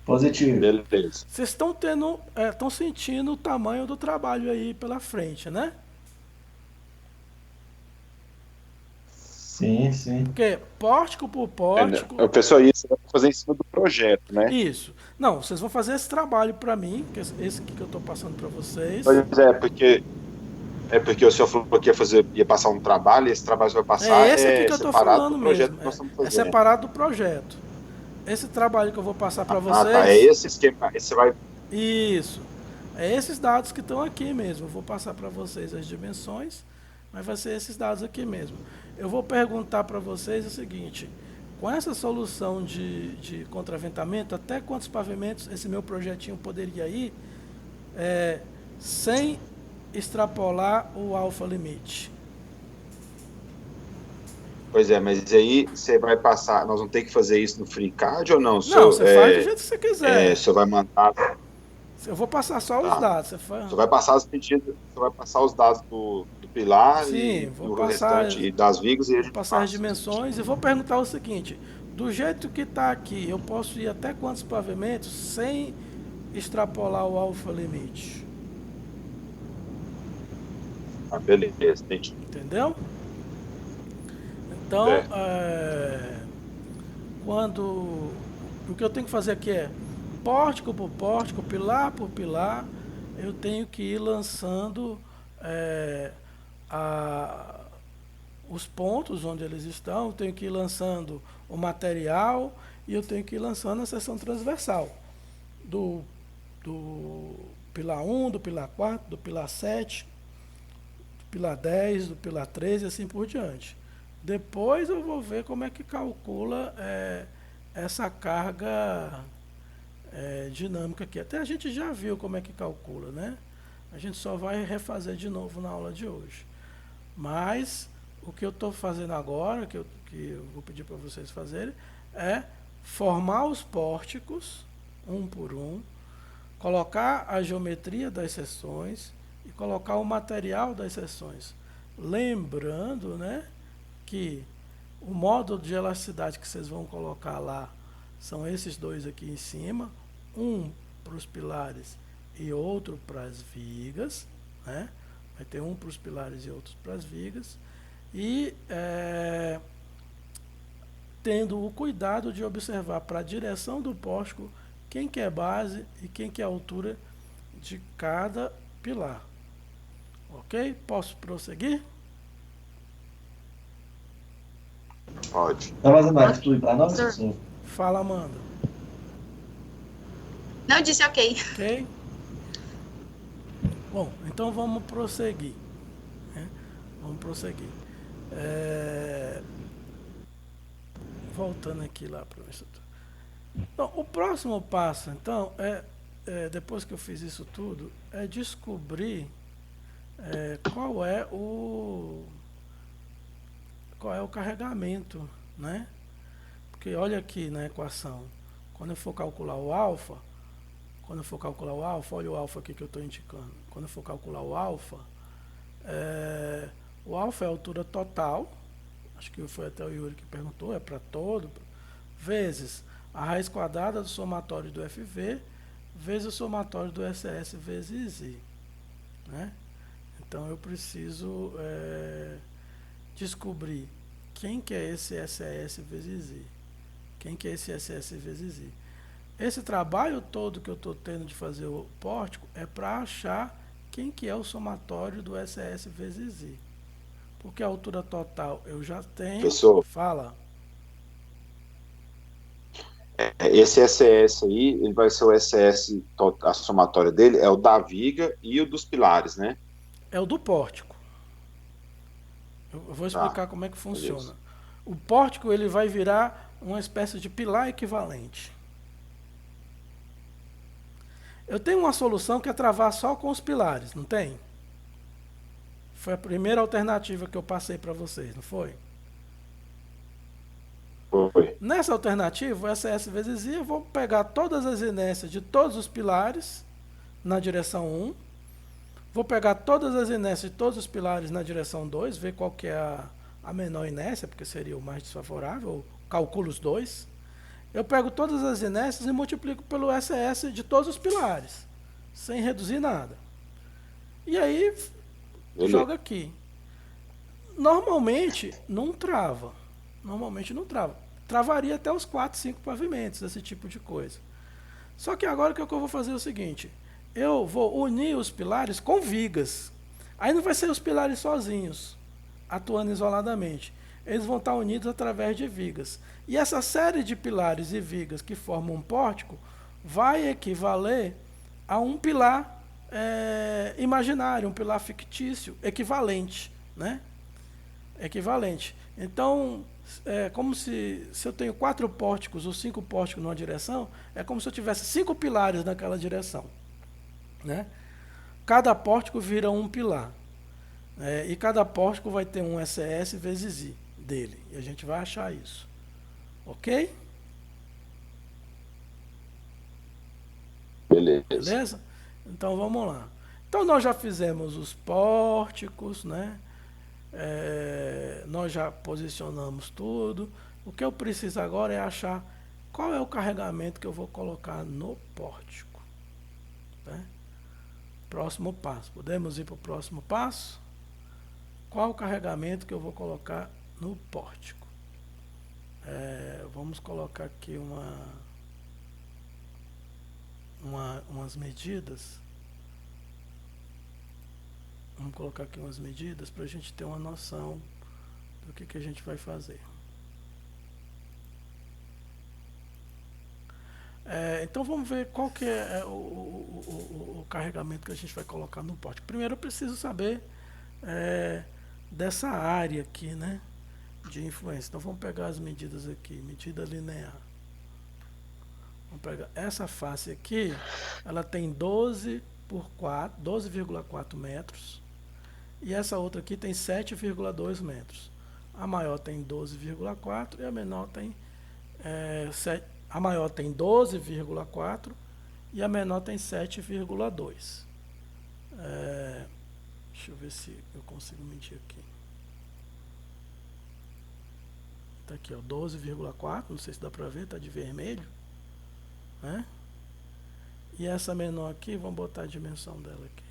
Positivo. Beleza. Vocês estão sentindo o tamanho do trabalho aí pela frente, né? Sim, sim. Porque pórtico por pórtico... O pessoal, isso vai fazer em cima do projeto, né? Isso. Não, vocês vão fazer esse trabalho para mim, que é esse aqui que eu estou passando para vocês. Pois porque o senhor falou que ia passar um trabalho, e esse trabalho vai passar É esse aqui que eu estou separado falando do projeto mesmo. que nós estamos É fazendo. separado do projeto. Esse trabalho que eu vou passar para vocês... Ah, tá. É esse esquema. Esse vai... Isso. É esses dados que estão aqui mesmo. Eu vou passar para vocês as dimensões, mas vai ser esses dados aqui mesmo. Eu vou perguntar para vocês o seguinte: com essa solução de contraventamento, até quantos pavimentos esse meu projetinho poderia ir sem extrapolar o alfa limite? Pois é, mas aí você vai passar... Nós vamos ter que fazer isso no FreeCAD ou não? Não, você faz do jeito que você quiser. O senhor vai mandar... Eu vou passar só os dados. Você vai passar as medidas, você vai passar os dados do pilar. Sim, e vou do passar, restante e das vigas e a gente passar as passa. dimensões e vou perguntar o seguinte: do jeito que está aqui, eu posso ir até quantos pavimentos sem extrapolar o alfa limite? Beleza, entendi. Entendeu? Então, o que eu tenho que fazer aqui é pórtico por pórtico, pilar por pilar, eu tenho que ir lançando os pontos onde eles estão, eu tenho que ir lançando o material e eu tenho que ir lançando a seção transversal do pilar 1, do pilar 4, do pilar 7, do pilar 10, do pilar 13 e assim por diante. Depois eu vou ver como é que calcula essa carga dinâmica aqui. Até a gente já viu como é que calcula, né? A gente só vai refazer de novo na aula de hoje. Mas o que eu estou fazendo agora, que eu vou pedir para vocês fazerem, é formar os pórticos, um por um, colocar a geometria das seções e colocar o material das seções. Lembrando, né, que o módulo de elasticidade que vocês vão colocar lá são esses dois aqui em cima, um para os pilares e outro para as vigas, né? Vai ter um para os pilares e outro para as vigas, e tendo o cuidado de observar para a direção do pórtico quem que é base e quem que é a altura de cada pilar. Ok? Posso prosseguir? Pode. Tá fazendo mais tudo para nós? Professor. Fala, Amanda. Não, disse ok. Ok? Bom, então vamos prosseguir. Né? Vamos prosseguir. Voltando aqui lá para o Instituto. Então, o próximo passo, então, depois que eu fiz isso tudo, é descobrir qual é qual é o carregamento, né? Porque olha aqui na equação, quando eu for calcular o alfa, olha o alfa aqui que eu estou indicando. Quando eu for calcular o alfa é a altura total, acho que foi até o Yuri que perguntou, é para todo, vezes a raiz quadrada do somatório do FV, vezes o somatório do SS vezes I, né? Então eu preciso descobrir quem que é esse SS vezes I, quem que é esse SS vezes I. Esse trabalho todo que eu estou tendo de fazer o pórtico é para achar quem que é o somatório do SS vezes I. Porque a altura total eu já tenho. Professor. Fala. Esse SS aí, ele vai ser o SS, a somatória dele é o da viga e o dos pilares, né? É o do pórtico. Eu vou explicar como é que funciona. Beleza. O pórtico ele vai virar uma espécie de pilar equivalente. Eu tenho uma solução que é travar só com os pilares, não tem? Foi a primeira alternativa que eu passei para vocês, não foi? Foi. Nessa alternativa, o SS vezes I, eu vou pegar todas as inércias de todos os pilares na direção 1. Vou pegar todas as inércias de todos os pilares na direção 2, ver qual que é a menor inércia, porque seria o mais desfavorável, calculo os dois. Eu pego todas as inércias e multiplico pelo SS de todos os pilares, sem reduzir nada. E aí, joga aqui. Normalmente não trava. Travaria até os 4, 5 pavimentos, esse tipo de coisa. Só que agora o que eu vou fazer é o seguinte: eu vou unir os pilares com vigas. Aí não vai ser os pilares sozinhos, atuando isoladamente. Eles vão estar unidos através de vigas. E essa série de pilares e vigas que formam um pórtico vai equivaler a um pilar imaginário, um pilar fictício, equivalente, né? Equivalente. Então, é como se eu tenho 4 pórticos ou 5 pórticos numa direção, é como se eu tivesse 5 pilares naquela direção, né? Cada pórtico vira um pilar. E cada pórtico vai ter um SS vezes I dele. E a gente vai achar isso. Ok? Beleza? Então vamos lá. Então nós já fizemos os pórticos, né? Nós já posicionamos tudo. O que eu preciso agora é achar qual é o carregamento que eu vou colocar no pórtico, né? Próximo passo. Podemos ir para o próximo passo? Qual o carregamento que eu vou colocar no pórtico? Vamos colocar aqui umas medidas. Vamos colocar aqui umas medidas para a gente ter uma noção do que a gente vai fazer. Então vamos ver qual que é o carregamento que a gente vai colocar no pórtico. Primeiro eu preciso saber dessa área aqui, né, de influência. Então vamos pegar as medidas aqui, medida linear. Vamos pegar essa face aqui, ela tem 12,4 metros, e essa outra aqui tem 7,2 metros. A maior tem 12,4 e a menor tem a maior tem 12,4 e a menor tem 7,2. Deixa eu ver se eu consigo medir aqui. Tá aqui, ó, 12,4, não sei se dá para ver, tá de vermelho, né? E essa menor aqui, vamos botar a dimensão dela aqui.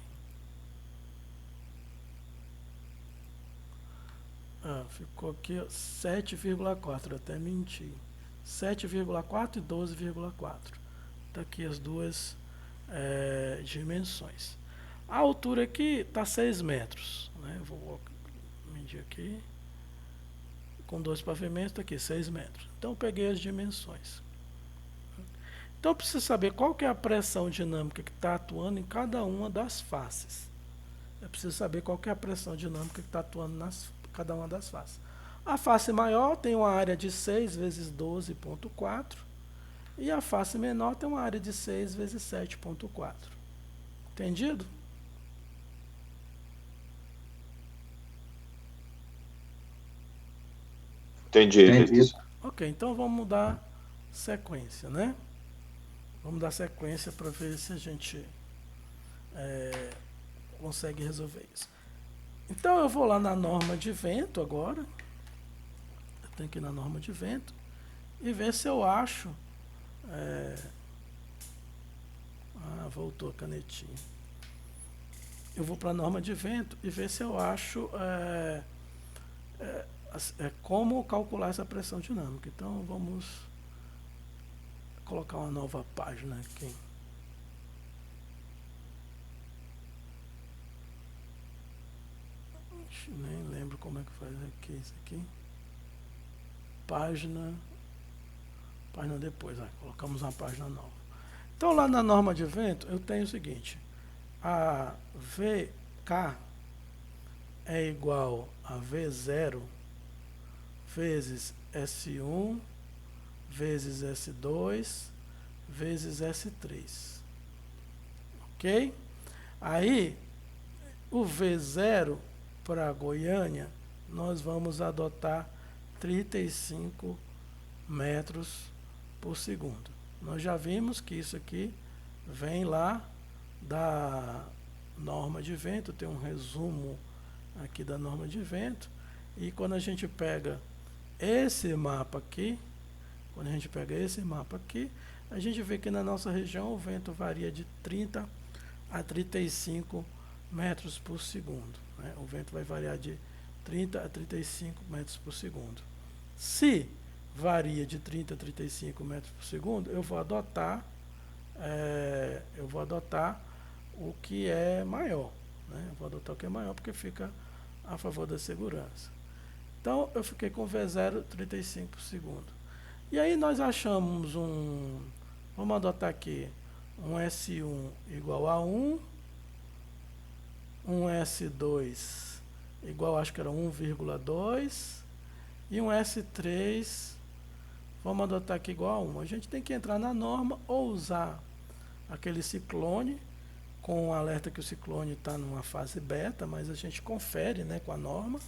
Ficou aqui 7,4, até menti. 7,4 e 12,4. Tá aqui as duas dimensões. A altura aqui está 6 metros, né? Vou medir aqui. Com 2 pavimentos, está aqui 6 metros. Então eu peguei as dimensões. Então eu preciso saber qual que é a pressão dinâmica que está atuando em cada uma das faces. Eu preciso saber qual que é a pressão dinâmica que está atuando cada uma das faces. A face maior tem uma área de 6 vezes 12,4 e a face menor tem uma área de 6 vezes 7,4. Entendido? Entendi. Ok, então vamos mudar sequência, né? Vamos dar sequência para ver se a gente consegue resolver isso. Então eu vou lá na norma de vento agora. Eu tenho que ir na norma de vento e ver se eu acho. Voltou a canetinha. Eu vou para a norma de vento e ver se eu acho como calcular essa pressão dinâmica. Então vamos colocar uma nova página aqui. Nem lembro como é que faz aqui isso aqui. Página depois, colocamos uma página nova. Então lá na norma de vento eu tenho o seguinte: a VK é igual a V0 vezes S1 vezes S2 vezes S3. Ok? Aí o V0 para Goiânia nós vamos adotar 35 metros por segundo. Nós já vimos que isso aqui vem lá da norma de vento, tem um resumo aqui da norma de vento, e quando a gente pega esse mapa aqui, a gente vê que na nossa região o vento varia de 30 a 35 metros por segundo, né? O vento vai variar de 30 a 35 metros por segundo. Se varia de 30 a 35 metros por segundo, eu vou adotar o que é maior, né? Eu vou adotar o que é maior porque fica a favor da segurança. Então eu fiquei com V0 35 por segundo. E aí nós achamos vamos adotar aqui um S1 igual a 1, um S2 igual, acho que era 1,2, e um S3 vamos adotar aqui igual a 1. A gente tem que entrar na norma ou usar aquele ciclone, com o alerta que o ciclone está numa fase beta, mas a gente confere, né, com a norma.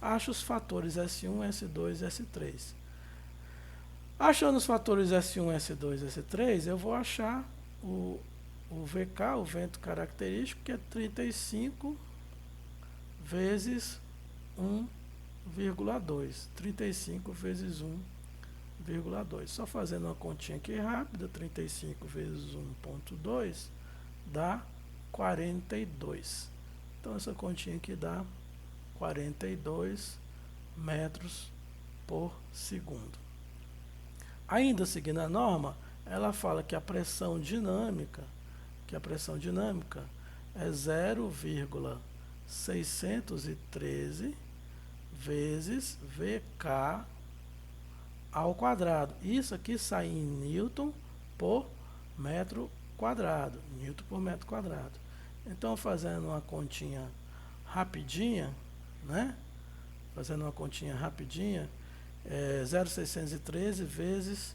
Acha os fatores S1, S2 e S3. Achando os fatores S1, S2 e S3, eu vou achar o VK, o vento característico, que é 35 vezes 1,2. 35 vezes 1,2. Só fazendo uma continha aqui rápida, 35 vezes 1,2 dá 42. Então essa continha aqui dá 42 metros por segundo. Ainda seguindo a norma, ela fala que a pressão dinâmica é 0,613 vezes VK ao quadrado. Isso aqui sai em Newton por metro quadrado. Newton por metro quadrado. Então, fazendo uma continha rapidinha, né? Fazendo uma continha rapidinha, 0,613 vezes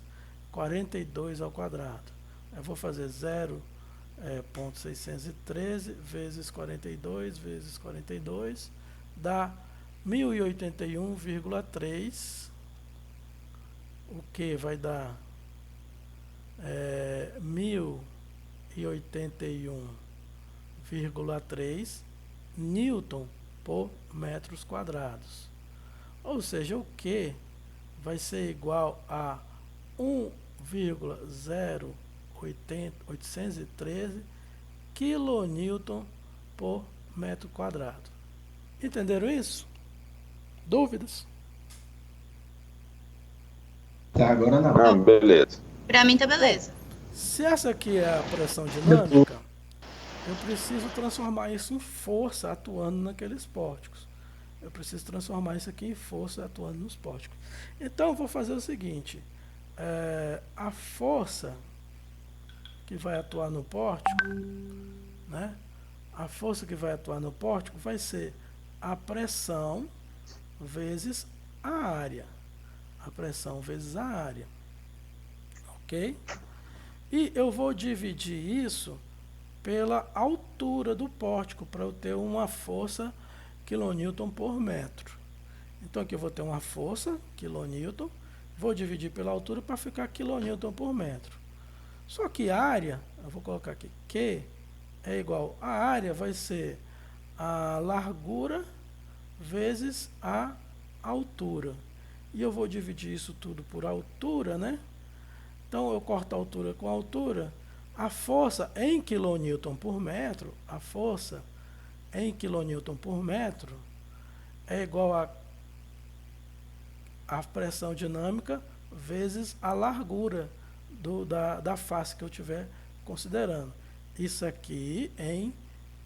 42 ao quadrado. Eu vou fazer 0,613 vezes 42 vezes 42 dá 1081,3, o que vai dar 1081,3 Newton por metros quadrados. Ou seja, o que vai ser igual a 1,0813 kN por metro quadrado. Entenderam isso? Dúvidas? Tá, agora não. Beleza. Pra mim tá beleza. Se essa aqui é a pressão dinâmica, eu preciso transformar isso em força atuando naqueles pórticos. Eu preciso transformar isso aqui em força atuando nos pórticos. Então eu vou fazer o seguinte: a força que vai atuar no pórtico, né? A força que vai atuar no pórtico vai ser a pressão vezes a área. A pressão vezes a área. Ok? E eu vou dividir isso pela altura do pórtico para eu ter uma força kN por metro. Então aqui eu vou ter uma força, quilonewton, vou dividir pela altura para ficar quilonewton por metro. Só que a área, eu vou colocar aqui, Q é igual, a área vai ser a largura vezes a altura. E eu vou dividir isso tudo por altura, né? Então eu corto a altura com a altura. A força em quilonewton por metro, a força em quilonewton por metro é igual a pressão dinâmica vezes a largura da face que eu estiver considerando. Isso aqui em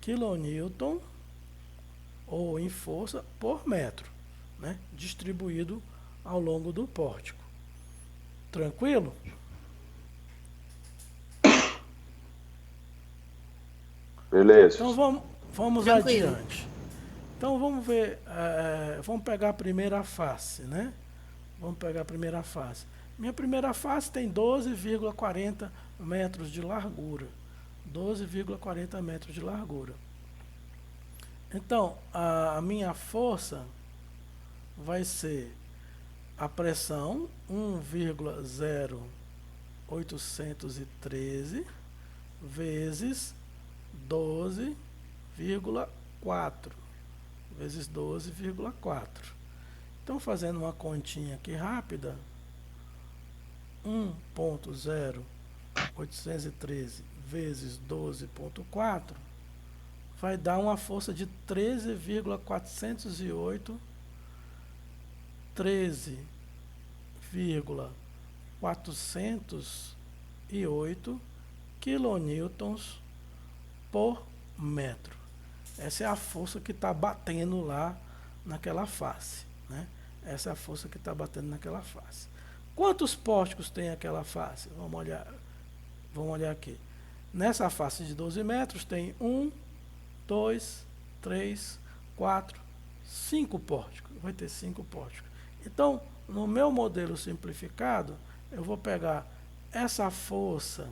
quilonewton ou em força por metro, né? Distribuído ao longo do pórtico. Tranquilo? Beleza. Então vamos Tranquilo. adiante. Então vamos ver, vamos pegar a primeira face, né? Vamos pegar a primeira face. Minha primeira face tem 12,40 metros de largura. 12,40 metros de largura. Então, a minha força vai ser a pressão 1,0813 vezes 12,4 vezes 12,4. Então, fazendo uma continha aqui rápida, 1,0813 vezes 12,4 vai dar uma força de 13,408 quilonewtons por metro. Essa é a força que está batendo lá naquela face, né? Essa é a força que está batendo naquela face. Quantos pórticos tem aquela face? Vamos olhar aqui. Nessa face de 12 metros tem 1, 2, 3, 4, 5 pórticos. Vai ter 5 pórticos. Então, no meu modelo simplificado, eu vou pegar essa força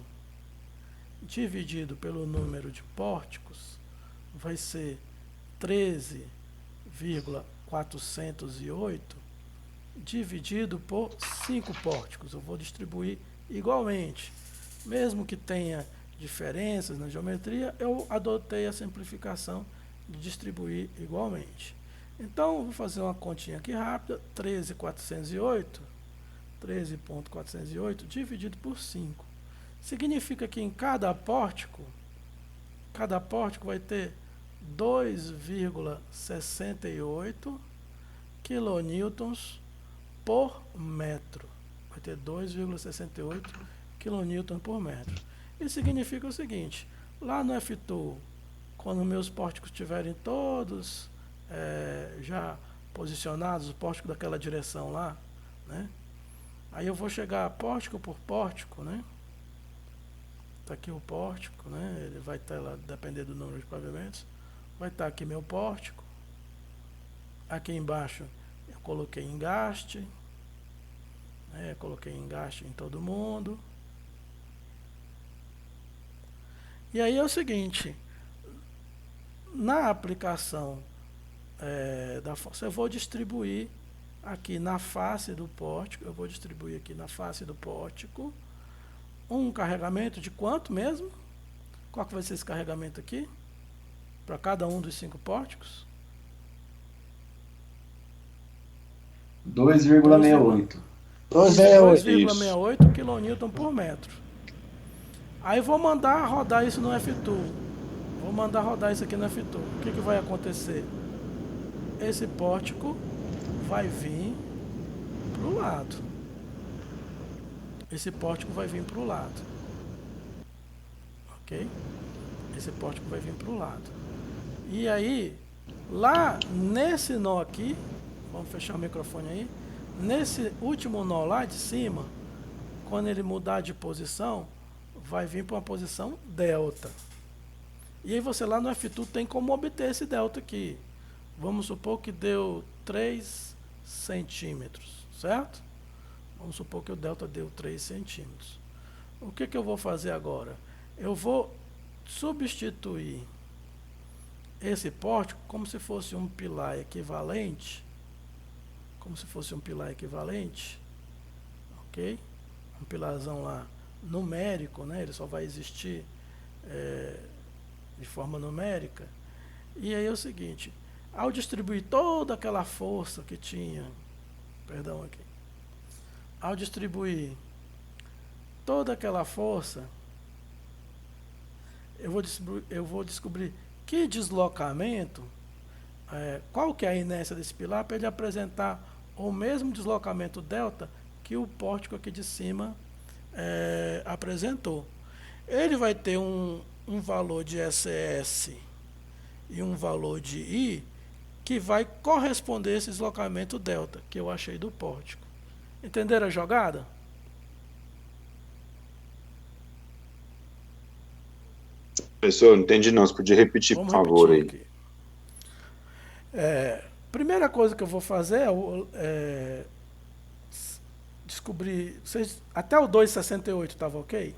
dividido pelo número de pórticos, vai ser 13,408 dividido por 5 pórticos. Eu vou distribuir igualmente. Mesmo que tenha diferenças na geometria, eu adotei a simplificação de distribuir igualmente. Então, eu vou fazer uma continha aqui rápida. 13.408 dividido por 5. Significa que em cada pórtico vai ter 2,68 quilonewtons por metro. Vai ter 2,68 quilonewtons por metro. Isso significa o seguinte: lá no F2, quando meus pórticos estiverem todos já posicionados, o pórtico daquela direção lá, né? Aí eu vou chegar pórtico por pórtico, né? Está aqui o pórtico, né? Ele vai estar lá, dependendo do número de pavimentos. Vai estar aqui meu pórtico. Aqui embaixo eu coloquei engaste, né? Coloquei engaste em todo mundo. E aí é o seguinte: na aplicação da força, eu vou distribuir aqui na face do pórtico, um carregamento de quanto mesmo? Qual que vai ser esse carregamento aqui? Para cada um dos 5 pórticos? 2,68. 2,68 quilonewton por metro. Aí vou mandar rodar isso no F2. Vou mandar rodar isso aqui no F2. O que vai acontecer? Esse pórtico vai vir para o lado. Esse pórtico vai vir para o lado. Ok? Esse pórtico vai vir para o lado. E aí, lá nesse nó aqui, vamos fechar o microfone aí. Nesse último nó lá de cima, quando ele mudar de posição, vai vir para uma posição delta. E aí você lá no F2 tem como obter esse delta aqui. Vamos supor que deu 3 centímetros, certo? Vamos supor que o delta deu 3 centímetros. O que eu vou fazer agora? Eu vou substituir esse pórtico como se fosse um pilar equivalente como se fosse um pilar equivalente, ok? Um pilarzão lá numérico, né? Ele só vai existir de forma numérica. E aí é o seguinte, ao distribuir toda aquela força que tinha, ao distribuir toda aquela força, eu vou descobrir que deslocamento, qual que é a inércia desse pilar para ele apresentar o mesmo deslocamento delta que o pórtico aqui de cima apresentou. Ele vai ter um valor de SS e um valor de I que vai corresponder a esse deslocamento delta que eu achei do pórtico. Entenderam a jogada? Professor, não entendi não. Você podia repetir, Vamos por favor, repetir aí. aqui. Primeira coisa que eu vou fazer é descobrir... até o 2,68 estava ok?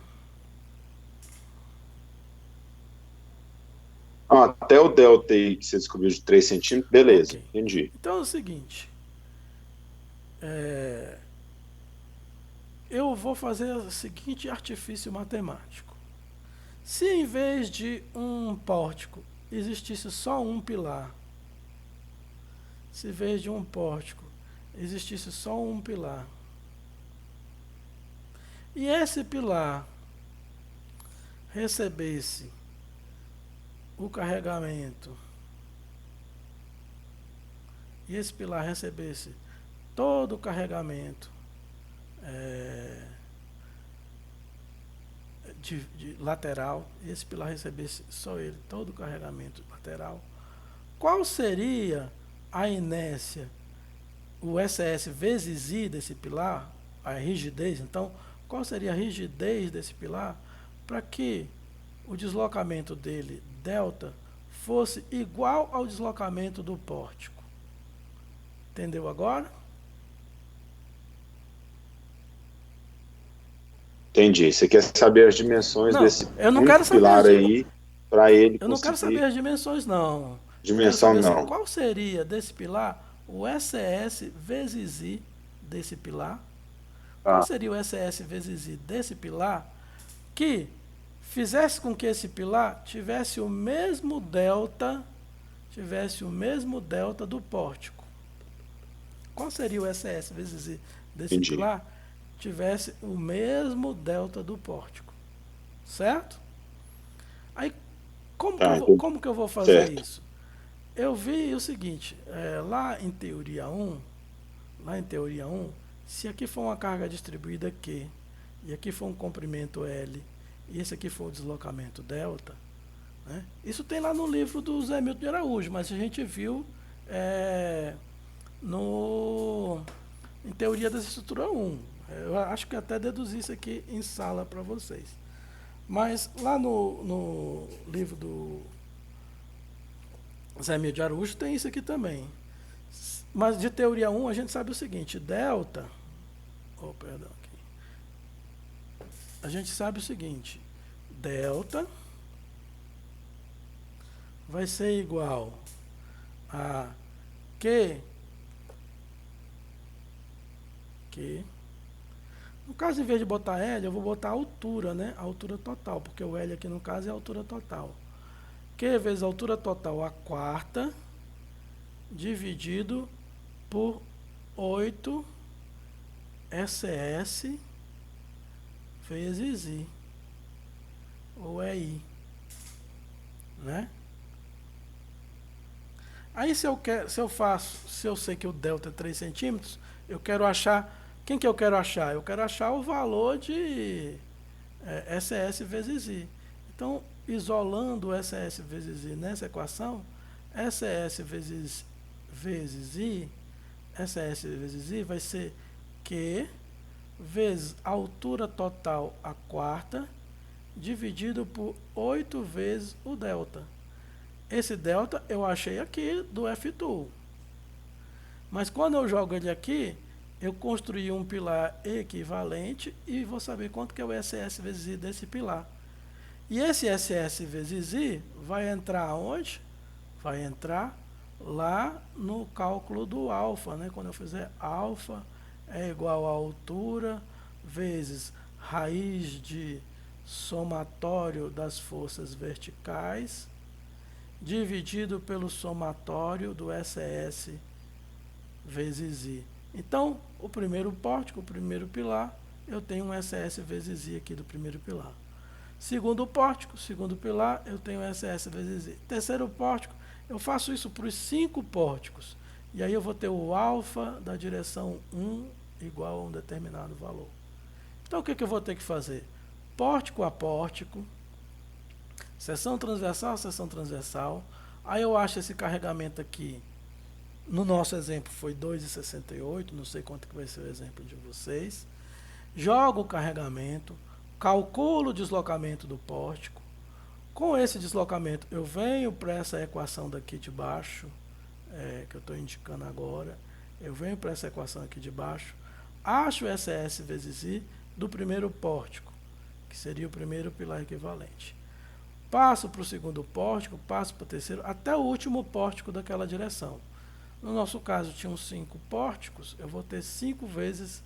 Até o delta aí que você descobriu de 3 centímetros, beleza, Ok. entendi. Então é o seguinte, eu vou fazer o seguinte artifício matemático. Se em vez de um pórtico existisse só um pilar, se em vez de um pórtico existisse só um pilar, e esse pilar recebesse o carregamento, e esse pilar recebesse todo o carregamento de lateral, e esse pilar recebesse só ele, todo o carregamento lateral, qual seria a inércia, o SS vezes I desse pilar, a rigidez, então, qual seria a rigidez desse pilar para que o deslocamento dele, delta, fosse igual ao deslocamento do pórtico? Entendeu agora? Entendi. Você quer saber as dimensões Não, desse eu não quero saber pilar as aí, para ele Eu não quero saber conseguir... as dimensões, não. Dimensão Eu quero saber não. qual seria desse pilar o SS vezes I desse pilar? Qual seria o SS vezes I desse pilar que fizesse com que esse pilar tivesse o mesmo delta do pórtico? Qual seria o SS vezes I desse Entendi. pilar tivesse o mesmo delta do pórtico? Certo? Aí, como que eu vou fazer Certo. isso? Eu vi o seguinte, lá em teoria 1, se aqui for uma carga distribuída Q, e aqui for um comprimento L, e esse aqui for o deslocamento delta, né? Isso tem lá no livro do Zé Milton de Araújo, mas a gente viu em teoria da estrutura 1. Eu acho que até deduzi isso aqui em sala para vocês. Mas lá no livro do Zé Milton de Araújo tem isso aqui também. Mas de teoria 1 a gente sabe o seguinte, delta... aqui. A gente sabe o seguinte, delta vai ser igual a Q. No caso, em vez de botar L, eu vou botar a altura, né? A altura total, porque o L aqui no caso é a altura total. Q vezes a altura total, a quarta, dividido por 8 SS vezes I, ou I, né? Aí se eu sei que o delta é 3 centímetros, eu quero achar, quem que eu quero achar? Eu quero achar o valor de SS vezes I. Então, isolando o SS vezes I nessa equação, SS vezes I, SS vezes I vai ser Q vezes a altura total, a quarta, dividido por 8 vezes o delta. Esse delta eu achei aqui do F2. Mas quando eu jogo ele aqui, eu construí um pilar equivalente e vou saber quanto que é o SS vezes I desse pilar. E esse SS vezes I vai entrar onde? Vai entrar lá no cálculo do alfa, né? Quando eu fizer alfa é igual a altura vezes raiz de somatório das forças verticais dividido pelo somatório do SS vezes I. Então, o primeiro pórtico, o primeiro pilar, eu tenho um SS vezes I aqui do primeiro pilar. Segundo pórtico, segundo pilar, eu tenho SS vezes I. Terceiro pórtico, eu faço isso para os 5 pórticos. E aí eu vou ter o alfa da direção 1 igual a um determinado valor. Então, o que eu vou ter que fazer? Pórtico a pórtico, seção transversal a seção transversal. Aí eu acho esse carregamento aqui, no nosso exemplo foi 2,68, não sei quanto que vai ser o exemplo de vocês. Jogo o carregamento, calculo o deslocamento do pórtico. Com esse deslocamento, eu venho para essa equação daqui de baixo, que eu estou indicando agora. Eu venho para essa equação aqui de baixo, acho o SS vezes I do primeiro pórtico, que seria o primeiro pilar equivalente. Passo para o segundo pórtico, passo para o terceiro, até o último pórtico daquela direção. No nosso caso, tinham 5 pórticos, eu vou ter 5 vezes,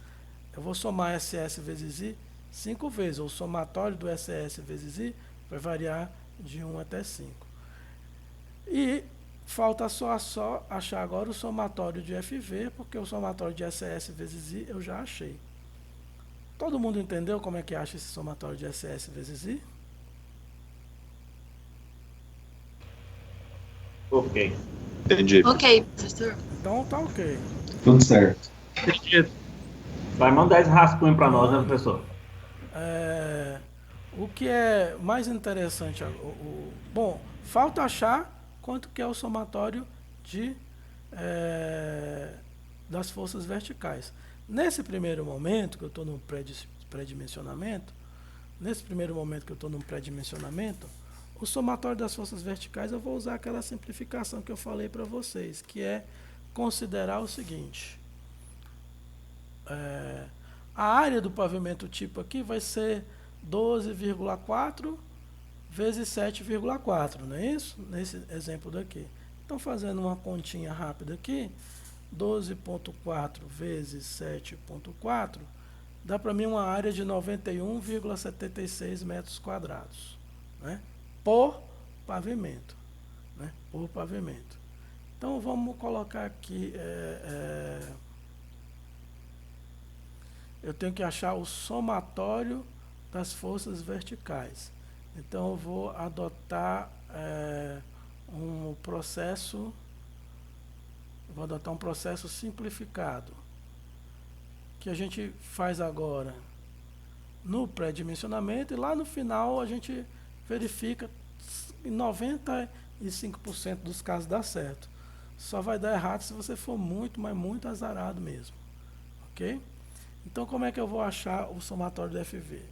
eu vou somar SS vezes I 5 vezes. O somatório do SS vezes I vai variar de 1 até 5. E falta só achar agora o somatório de FV, porque o somatório de SS vezes I eu já achei. Todo mundo entendeu como é que acha esse somatório de SS vezes I? Ok. Entendi. Ok, professor. Então tá ok. Tudo certo. Vai mandar esse rascunho para nós, né, professor? O que é mais interessante, bom, falta achar quanto que é o somatório das forças verticais. Nesse primeiro momento que eu estou no pré-dimensionamento, o somatório das forças verticais, eu vou usar aquela simplificação que eu falei para vocês, que é considerar o seguinte: a área do pavimento tipo aqui vai ser 12,4 vezes 7,4, não é isso? Nesse exemplo daqui. Então, fazendo uma continha rápida aqui, 12,4 vezes 7,4, dá para mim uma área de 91,76 metros quadrados, né? Por pavimento, né? Por pavimento. Então, vamos colocar aqui, eu tenho que achar o somatório das forças verticais. Então, eu vou adotar um processo simplificado, que a gente faz agora no pré-dimensionamento, e lá no final a gente verifica em 95% dos casos dá certo. Só vai dar errado se você for muito, mas muito azarado mesmo. Ok? Então, como é que eu vou achar o somatório do FV?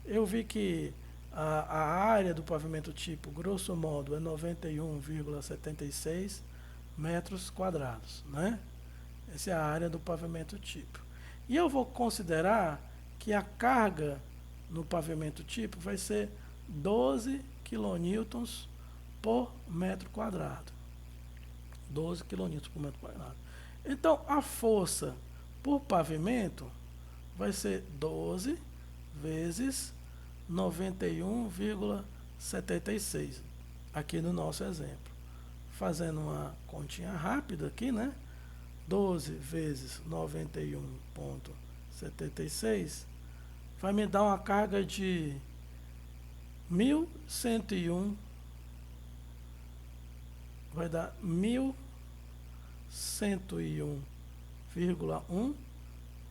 Eu vi que a área do pavimento tipo, grosso modo, é 91,76 metros quadrados, né? Essa é a área do pavimento tipo. E eu vou considerar que a carga no pavimento tipo vai ser 12 kN por metro quadrado. 12 kN por metro quadrado. Então, a força por pavimento vai ser 12 vezes 91,76, aqui no nosso exemplo. Fazendo uma continha rápida aqui, né? 12 vezes 91,76 vai me dar uma carga de 1.101, vai dar 1.101,1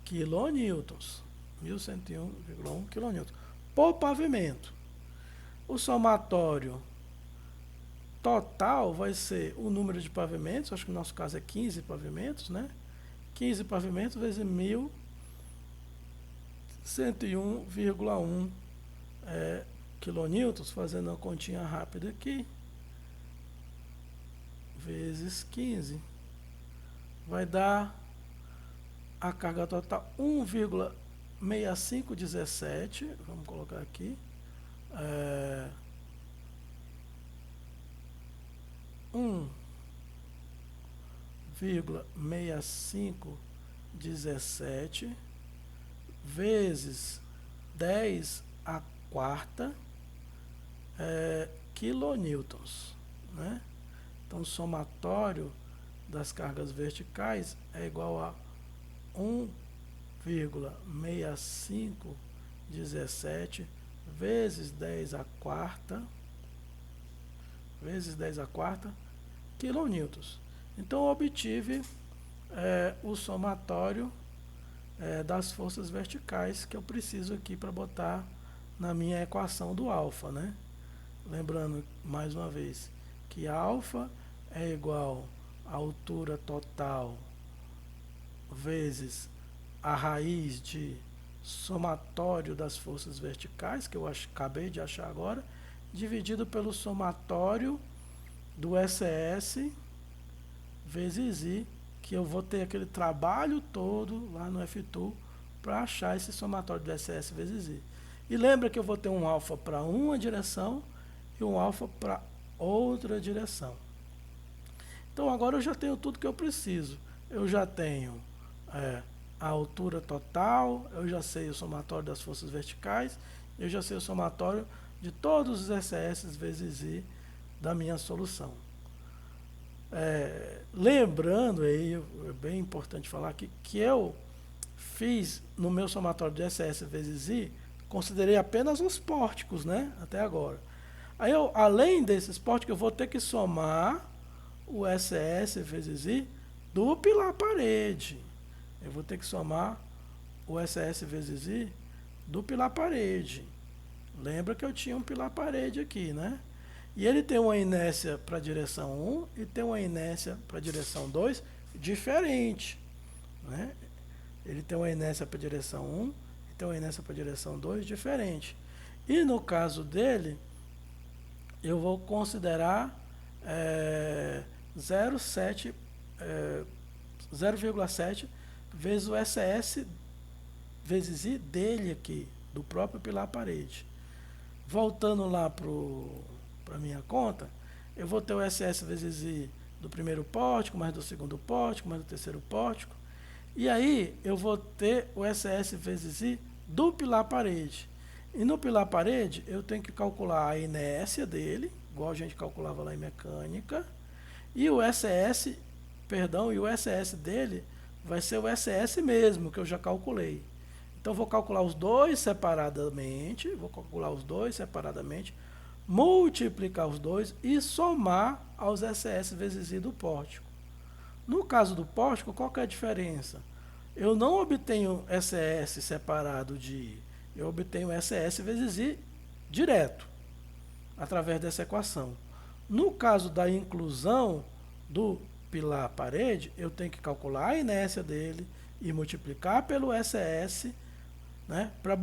quilonewtons. 1.101,1 quilonewtons por pavimento. O somatório total vai ser o número de pavimentos, acho que no nosso caso é 15 pavimentos, né? 15 pavimentos vezes 1.101,1 quilonewtons, fazendo uma continha rápida aqui, vezes 15, vai dar a carga total 1,6517, vamos colocar aqui, 1 1,6517 vezes 10 a quarta quilonewtons, né? Então, o somatório das cargas verticais é igual a 1,6517 vezes 10 a quarta quilonewtons. Então, eu obtive o somatório das forças verticais que eu preciso aqui para botar na minha equação do alfa, né? Lembrando, mais uma vez, que alfa é igual à altura total vezes a raiz de somatório das forças verticais, que eu acabei de achar agora, dividido pelo somatório do SS vezes I, que eu vou ter aquele trabalho todo lá no F2 para achar esse somatório do SS vezes I. E lembra que eu vou ter um alfa para uma direção e um alfa para outra direção. Então agora eu já tenho tudo que eu preciso. Eu já tenho a altura total, eu já sei o somatório das forças verticais, eu já sei o somatório de todos os SS vezes I da minha solução. Lembrando aí, é bem importante falar aqui, que eu fiz no meu somatório de SS vezes I, considerei apenas os pórticos, né, até agora. Aí eu, além desses pórticos, eu vou ter que somar o SS vezes I do pilar parede. Eu vou ter que somar o SS vezes I do pilar parede. Lembra que eu tinha um pilar parede aqui, né? E ele tem uma inércia para a direção 1 e tem uma inércia para a direção 2 diferente, né? Ele tem uma inércia para a direção 1 e tem uma inércia para a direção 2 diferente. E no caso dele, eu vou considerar 0,7 vezes o SS vezes I dele aqui, do próprio pilar parede. Voltando lá para a minha conta, eu vou ter o SS vezes I do primeiro pórtico, mais do segundo pórtico, mais do terceiro pórtico. E aí eu vou ter o SS vezes I do pilar parede. E no pilar parede eu tenho que calcular a inércia dele, igual a gente calculava lá em mecânica. E o SS dele vai ser o SS mesmo, que eu já calculei. Então, vou calcular os dois separadamente, multiplicar os dois e somar aos SS vezes I do pórtico. No caso do pórtico, qual que é a diferença? Eu não obtenho SS separado de I, eu obtenho SS vezes I direto, através dessa equação. No caso da inclusão do pilar parede, eu tenho que calcular a inércia dele e multiplicar pelo SS, né, para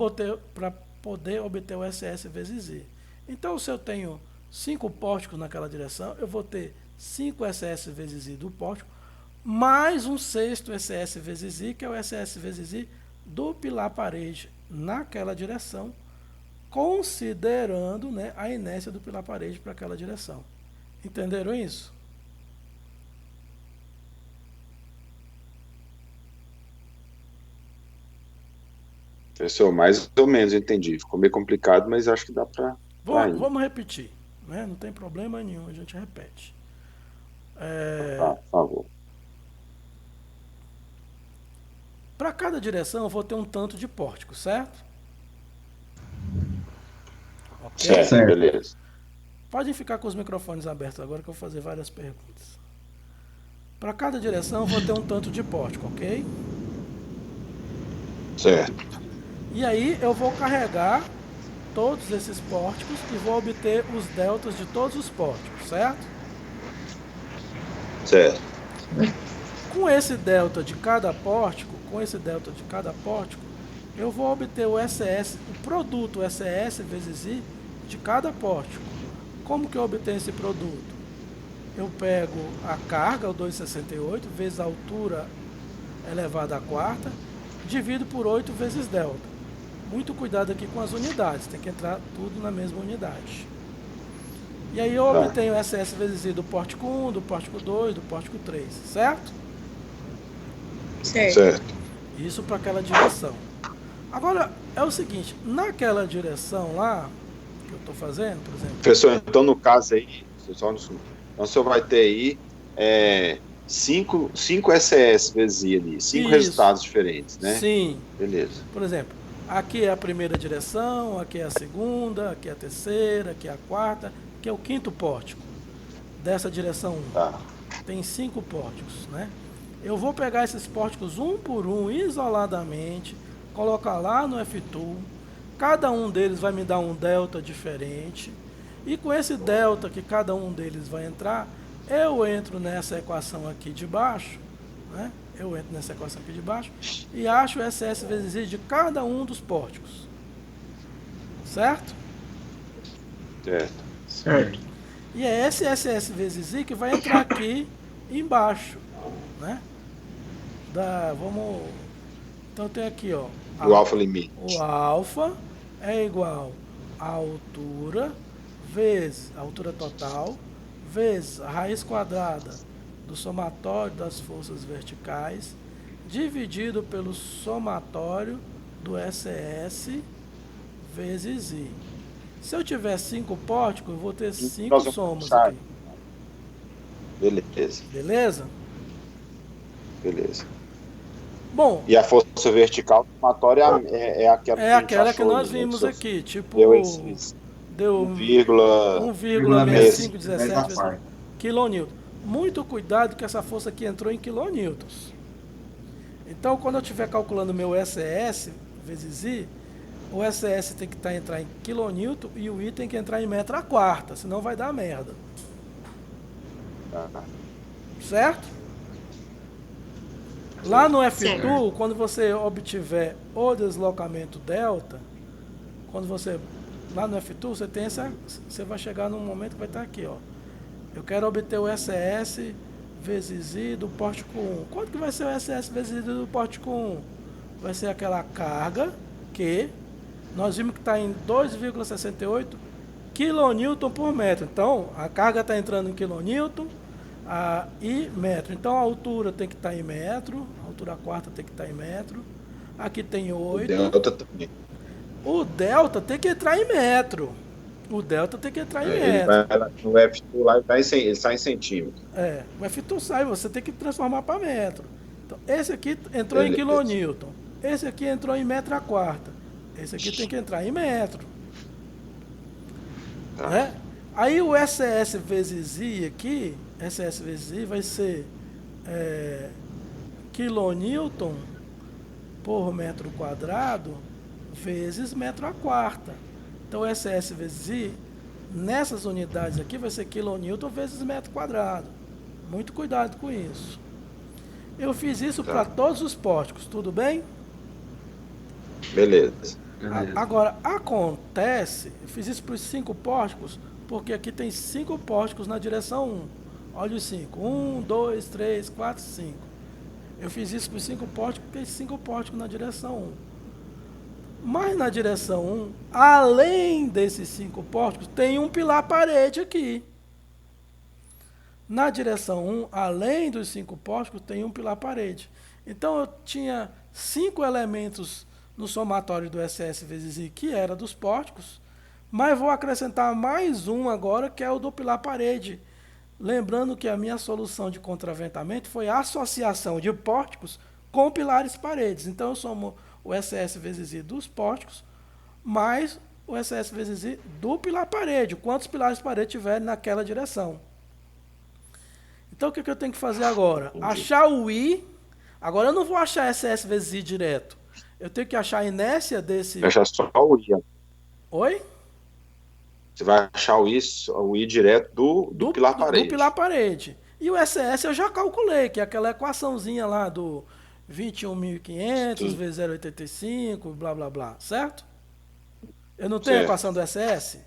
poder obter o SS vezes I. Então, se eu tenho 5 pórticos naquela direção, eu vou ter 5 SS vezes I do pórtico, mais um sexto SS vezes I, que é o SS vezes I do pilar parede naquela direção, considerando, né, a inércia do pilar parede para aquela direção. Entenderam isso? Professor, mais ou menos entendi. Ficou meio complicado, mas acho que dá para... Vamos repetir, né? Não tem problema nenhum, a gente repete. Por favor. Para cada direção eu vou ter um tanto de pórtico, certo? Okay? Certo, beleza. Podem ficar com os microfones abertos agora que eu vou fazer várias perguntas. Para cada direção eu vou ter um tanto de pórtico, ok? Certo. E aí eu vou carregar todos esses pórticos e vou obter os deltas de todos os pórticos, certo? Certo. Com esse delta de cada pórtico, eu vou obter o SS, o produto SS vezes I de cada pórtico. Como que eu obtenho esse produto? Eu pego a carga, o 2,68, vezes a altura elevada à quarta, divido por 8 vezes delta. Muito cuidado aqui com as unidades, tem que entrar tudo na mesma unidade. E aí eu obtenho SS vezes I do pórtico 1, do pórtico 2, do pórtico 3, certo? Certo. Certo. Isso para aquela direção. Agora, é o seguinte, naquela direção lá, que eu estou fazendo, por exemplo... Professor, então no caso aí, só no sul, então o senhor vai ter aí 5 SS vezes I ali, 5 Isso. resultados diferentes, né? Sim. Beleza. Por exemplo, aqui é a primeira direção, aqui é a segunda, aqui é a terceira, aqui é a quarta, aqui é o quinto pórtico dessa direção 1. Tá. Tem 5 pórticos, né? Eu vou pegar esses pórticos um por um, isoladamente, colocar lá no F-Tool. Cada um deles vai me dar um delta diferente. E com esse delta que cada um deles vai entrar, eu entro nessa equação aqui de baixo, né? Eu entro nessa equação aqui de baixo e acho o SS vezes I de cada um dos pórticos. Certo? Certo. Certo. E é esse SS vezes I que vai entrar aqui embaixo, né? Então eu tenho aqui, ó, O alfa limite. o alfa é igual à altura vezes a altura total vezes a raiz quadrada do somatório das forças verticais dividido pelo somatório do SS vezes I. Se eu tiver 5 pórticos, eu vou ter 5 Nós vamos somas começar. aqui. Beleza. Beleza? Beleza. Bom, E a força vertical somatória é aquela é aquela que achou, nós né, vimos professor? aqui, tipo, Deu esses deu 1,6517 1,6517 quilonewton. Muito cuidado que essa força aqui entrou em quilonewtons. Então, quando eu estiver calculando meu SS vezes I, o SS tem que entrar em quilonewton e o I tem que entrar em metro a quarta, senão vai dar merda. Certo? Lá no F-Tool, quando você obtiver o deslocamento delta, lá no F-Tool, você vai chegar num momento que vai estar aqui, ó. Eu quero obter o SS vezes I do pórtico 1. Quanto que vai ser o SS vezes I do pórtico 1? Vai ser aquela carga que nós vimos que está em 2,68 kN por metro. Então, a carga está entrando em kN e metro. Então, a altura tem que estar em metro. A altura quarta tem que estar em metro. Aqui tem 8. Delta também. O delta tem que entrar em metro. O delta tem que entrar em Ele metro. vai lá no F2 lá, ele sai em centímetros. O F2 sai, você tem que transformar para metro. Então, esse aqui entrou em Beleza. quilonewton. Esse aqui entrou em metro a quarta. Esse aqui tem que entrar em metro. Tá. Né? Aí o SS vezes I aqui, SS vezes I vai ser quilonewton por metro quadrado vezes metro a quarta. Então, SS vezes I, nessas unidades aqui, vai ser quilonewton vezes metro quadrado. Muito cuidado com isso. Eu fiz isso para todos os pórticos, tudo bem? Beleza. Agora, acontece, eu fiz isso para os 5 pórticos, porque aqui tem 5 pórticos na direção 1. Olha os 5. 1, 2, 3, 4, 5. Eu fiz isso para os 5 pórticos, porque tem 5 pórticos na direção 1. Mas na direção 1, além desses 5 pórticos, tem um pilar parede aqui. Na direção 1, além dos 5 pórticos, tem um pilar parede. Então eu tinha 5 elementos no somatório do SS vezes I, que era dos pórticos, mas vou acrescentar mais um agora, que é o do pilar parede. Lembrando que a minha solução de contraventamento foi a associação de pórticos com pilares paredes. Então eu somo o SS vezes I dos pórticos, mais o SS vezes I do pilar parede, quantos pilares parede tiverem naquela direção. Então o que eu tenho que fazer agora? Achar o I. Agora eu não vou achar SS vezes I direto. Eu tenho que achar a inércia desse... Vai achar só o I. Oi? Você vai achar o I direto do pilar parede. Do pilar parede. E o SS eu já calculei, que é aquela equaçãozinha lá do 21.500 vezes 0,85, blá, blá, blá. Certo? Eu não tenho a equação do SS?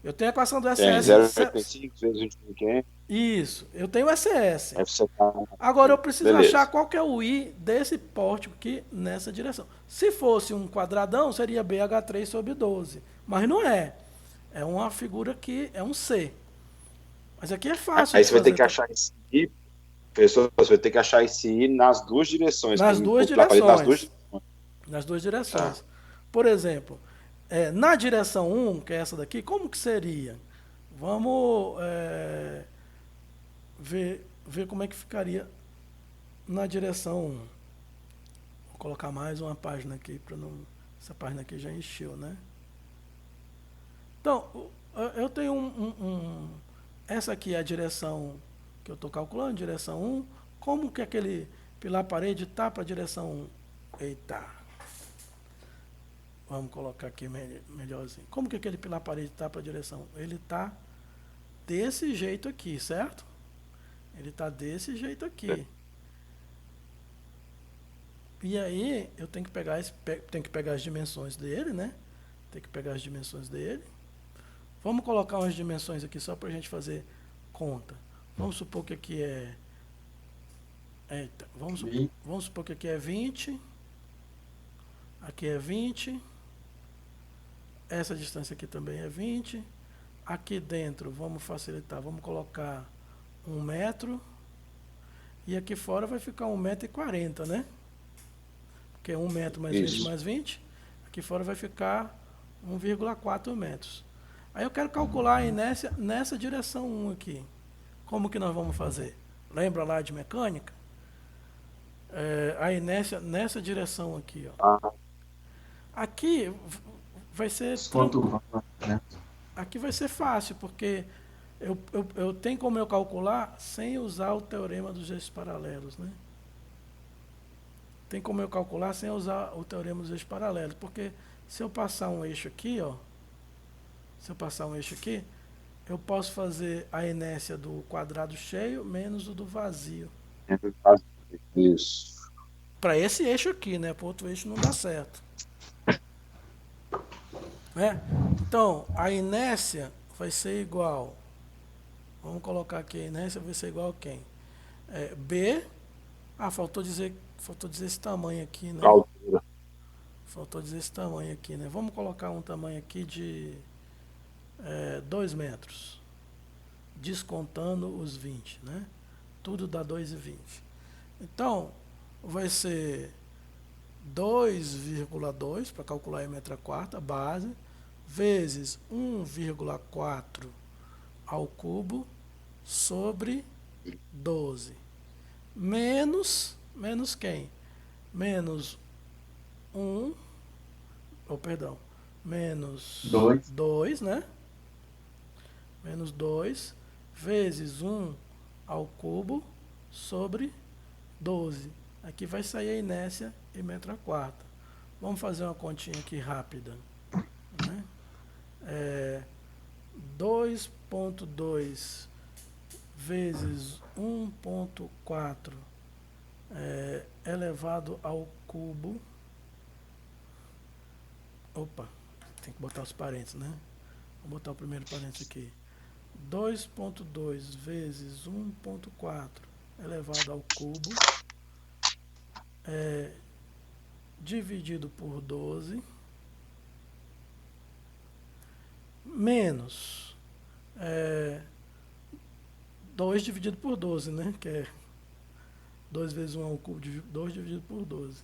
Eu tenho a equação do SS. 0,85 vezes 21.500. Isso. Eu tenho o SS. Tá... Agora eu preciso Beleza. achar qual que é o I desse pórtico aqui nessa direção. Se fosse um quadradão, seria BH3 sobre 12. Mas não é. É uma figura que é um C. Mas aqui é fácil. Aí você vai ter que achar esse I Professor, você vai ter que achar esse I nas duas direções. Nas que duas o pilar parede nas direções. duas. Nas duas direções. Por exemplo, na direção 1, que é essa daqui, como que seria? Vamos ver como é que ficaria na direção 1. Vou colocar mais uma página aqui, para não. Essa página aqui já encheu, né? Então, eu tenho essa aqui é a direção que eu estou calculando, direção 1. Como que aquele pilar parede está para a direção 1? Eita! Vamos colocar aqui melhorzinho. Como que aquele pilar parede está para a direção 1? Ele está desse jeito aqui, certo? Ele está desse jeito aqui. E aí, eu tenho que pegar as dimensões dele, né? Tem que pegar as dimensões dele. Vamos colocar umas dimensões aqui só para a gente fazer conta. Vamos supor que aqui vamos supor que aqui é 20. Aqui é 20. Essa distância aqui também é 20. Aqui dentro, vamos facilitar, vamos colocar 1 metro. E aqui fora vai ficar 1,40 m, né? Porque é 1 metro mais 20 mais 20. Aqui fora vai ficar 1,4 metros. Aí eu quero calcular a inércia nessa direção 1 aqui. Como que nós vamos fazer? Lembra lá de mecânica? A inércia nessa direção aqui, ó. Aqui vai ser... Aqui vai ser fácil, porque eu tenho como eu calcular sem usar o teorema dos eixos paralelos, né? Tem como eu calcular sem usar o teorema dos eixos paralelos, porque se eu passar um eixo aqui, ó, eu posso fazer a inércia do quadrado cheio menos o do vazio. Isso. Para esse eixo aqui, né? Para outro eixo não dá certo. Né? Então, a inércia vai ser igual. Vamos colocar aqui, a inércia vai ser igual a quem? B. Faltou dizer esse tamanho aqui, né? Altura. Faltou dizer esse tamanho aqui, né? Vamos colocar um tamanho aqui de 2 metros. Descontando os 20, né? Tudo dá 2,20. Então, vai ser 2,2 para calcular em metro a quarta, base, vezes 1,4 ao cubo sobre 12. Menos quem? Menos 2, né? Menos 2 vezes 1 ao cubo sobre 12. Aqui vai sair a inércia em metro a quarta. Vamos fazer uma continha aqui rápida. Né? 2,2 vezes 1,4 elevado ao cubo. Opa, tem que botar os parênteses, né? Vou botar o primeiro parênteses aqui. 2,2 vezes 1,4 elevado ao cubo dividido por 12 menos 2 dividido por 12, né? Que é 2 vezes 1 ao cubo, 2 dividido por 12.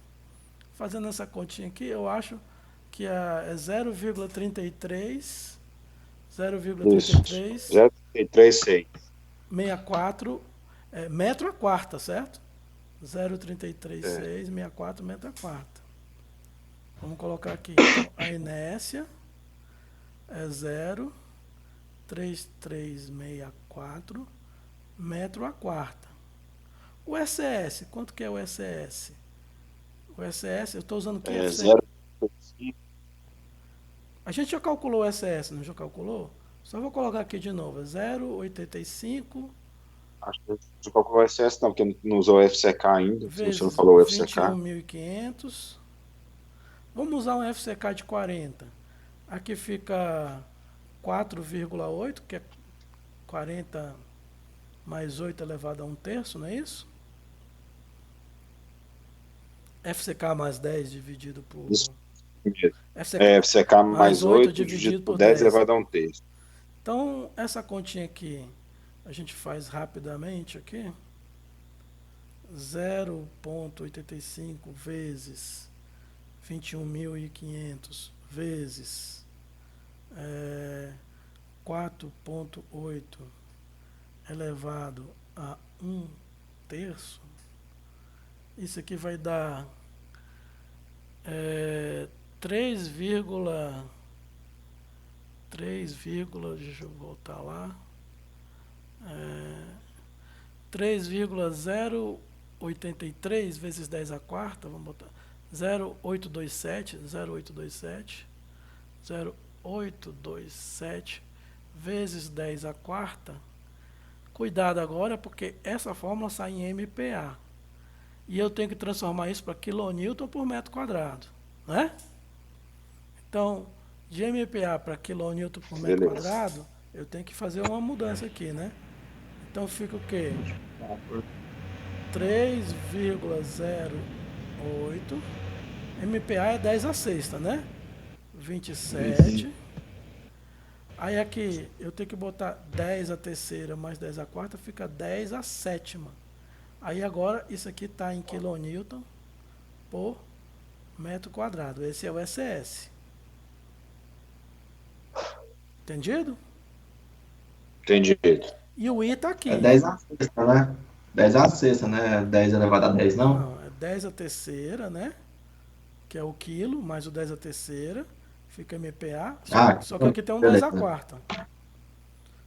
Fazendo essa continha aqui, eu acho que é 0,33 64 metro a quarta, certo? 0,336 64 metro a quarta. Vamos colocar aqui. Então, a inércia é 0,3364 metro a quarta. O SS, quanto que é o SS? O SS, eu estou usando aqui. 0,5. A gente já calculou o SS, não já calculou? Só vou colocar aqui de novo. 0,85. Acho que você calculou o SS, não, porque não usou o FCK ainda. Você não falou o FCK. 21.500. Vamos usar um FCK de 40. Aqui fica 4,8, que é 40 mais 8 elevado a 1/3, não é isso? FCK mais 10 dividido por... Isso. FCK mais 8 dividido por 10 elevado a 1/3. Então, essa continha aqui, a gente faz rapidamente aqui. 0,85 vezes 21.500 vezes 4,8 elevado a 1/3, isso aqui vai dar 3, deixa eu voltar lá, 3,083 vezes 10 à quarta, vamos botar 0,827 vezes 10 à quarta. Cuidado agora, porque essa fórmula sai em MPa. E eu tenho que transformar isso para quilonewton por metro quadrado, né? Então, de MPa para quilonewton por metro quadrado, eu tenho que fazer uma mudança aqui, né? Então fica o quê? 3,08. MPa é 10 à sexta, né? 27. Aí aqui eu tenho que botar 10 à terceira mais 10 à quarta, fica 10 à sétima. Aí agora isso aqui está em quilonewton por metro quadrado. Esse é o SS. Entendido? Entendido. E o I está aqui. É 10 à sexta, né? 10 à sexta, né? 10 elevado a 10, não? Não, é 10 à terceira, né? Que é o quilo, mais o 10 à terceira. Fica MPa. Só que aqui tem um 10 à quarta.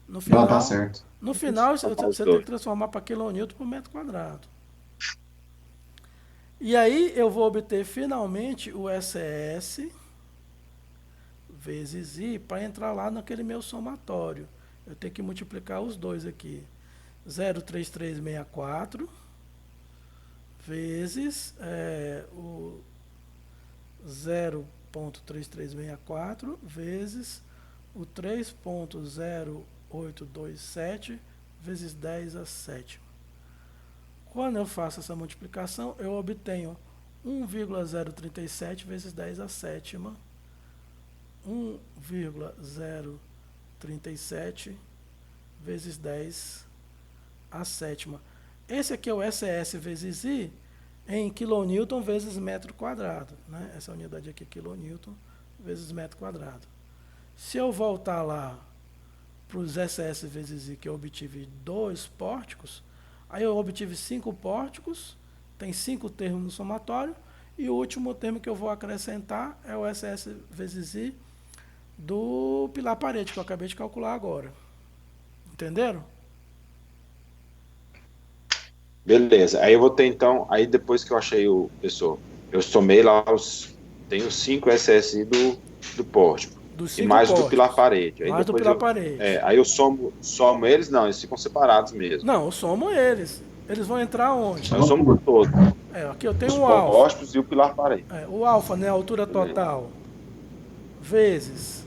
No final, Não, tá certo. No final você tem que transformar para quilonewton por metro quadrado. E aí eu vou obter finalmente o SS vezes I para entrar lá naquele meu somatório. Eu tenho que multiplicar os dois aqui. 0,3364 vezes o 0,3364 vezes o 3,0827 vezes 10 à sétima. Quando eu faço essa multiplicação, eu obtenho 1,037 vezes 10 à sétima. 1,037 vezes 10 à sétima. Esse aqui é o SS vezes I em quilonewton vezes metro quadrado, né? Essa unidade aqui é quilonewton vezes metro quadrado. Se eu voltar lá para os SS vezes I, que eu obtive 2 pórticos, aí eu obtive 5 pórticos, tem 5 termos no somatório, e o último termo que eu vou acrescentar é o SS vezes I do pilar parede, que eu acabei de calcular agora. Entenderam? Beleza. Aí eu vou ter então, aí depois que eu achei o pessoal, eu somei lá tenho 5 SSI do pórtico. E mais o do pilar parede. Aí mais do pilar parede. Aí eu somo eles, não, eles ficam separados mesmo. Não, eu somo eles. Eles vão entrar onde? Eu somo por todo. Aqui eu tenho os o alfa. Os pórticos e o pilar parede. O alfa, né, a altura total, vezes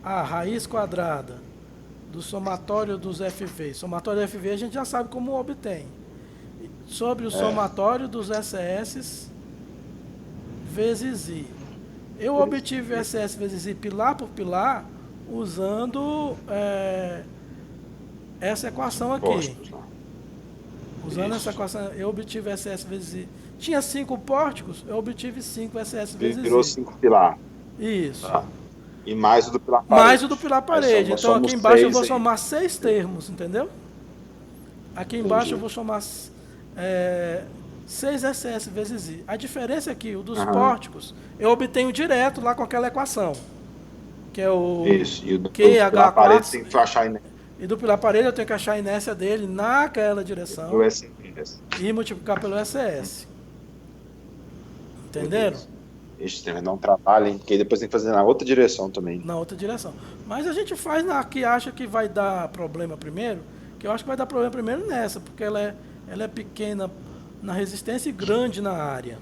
a raiz quadrada do somatório dos FV. Somatório FV a gente já sabe como obtém. Sobre o somatório dos SS vezes I. Eu obtive SS vezes I pilar por pilar usando essa equação aqui. Usando essa equação, eu obtive SS vezes I. Tinha 5 pórticos, eu obtive 5 SS vezes I. Virou 5 pilar. Isso. Tá. E mais o do pilar parede. Mais o do pilar parede. Então aqui embaixo eu vou somar 6 termos, entendeu? Aqui embaixo eu vou somar 6 SS vezes I. A diferença é que o dos pórticos eu obtenho direto lá com aquela equação. Que é o Isso. E o do pilar parede tem que achar inércia. E do pilar parede eu tenho que achar a inércia dele naquela direção. E multiplicar pelo SS. Entenderam? Ixi, tem que dar um trabalho, hein? Porque depois tem que fazer na outra direção também. Na outra direção. Mas a gente faz na que acha que vai dar problema primeiro, que eu acho que vai dar problema primeiro nessa, porque ela é pequena na resistência e grande na área.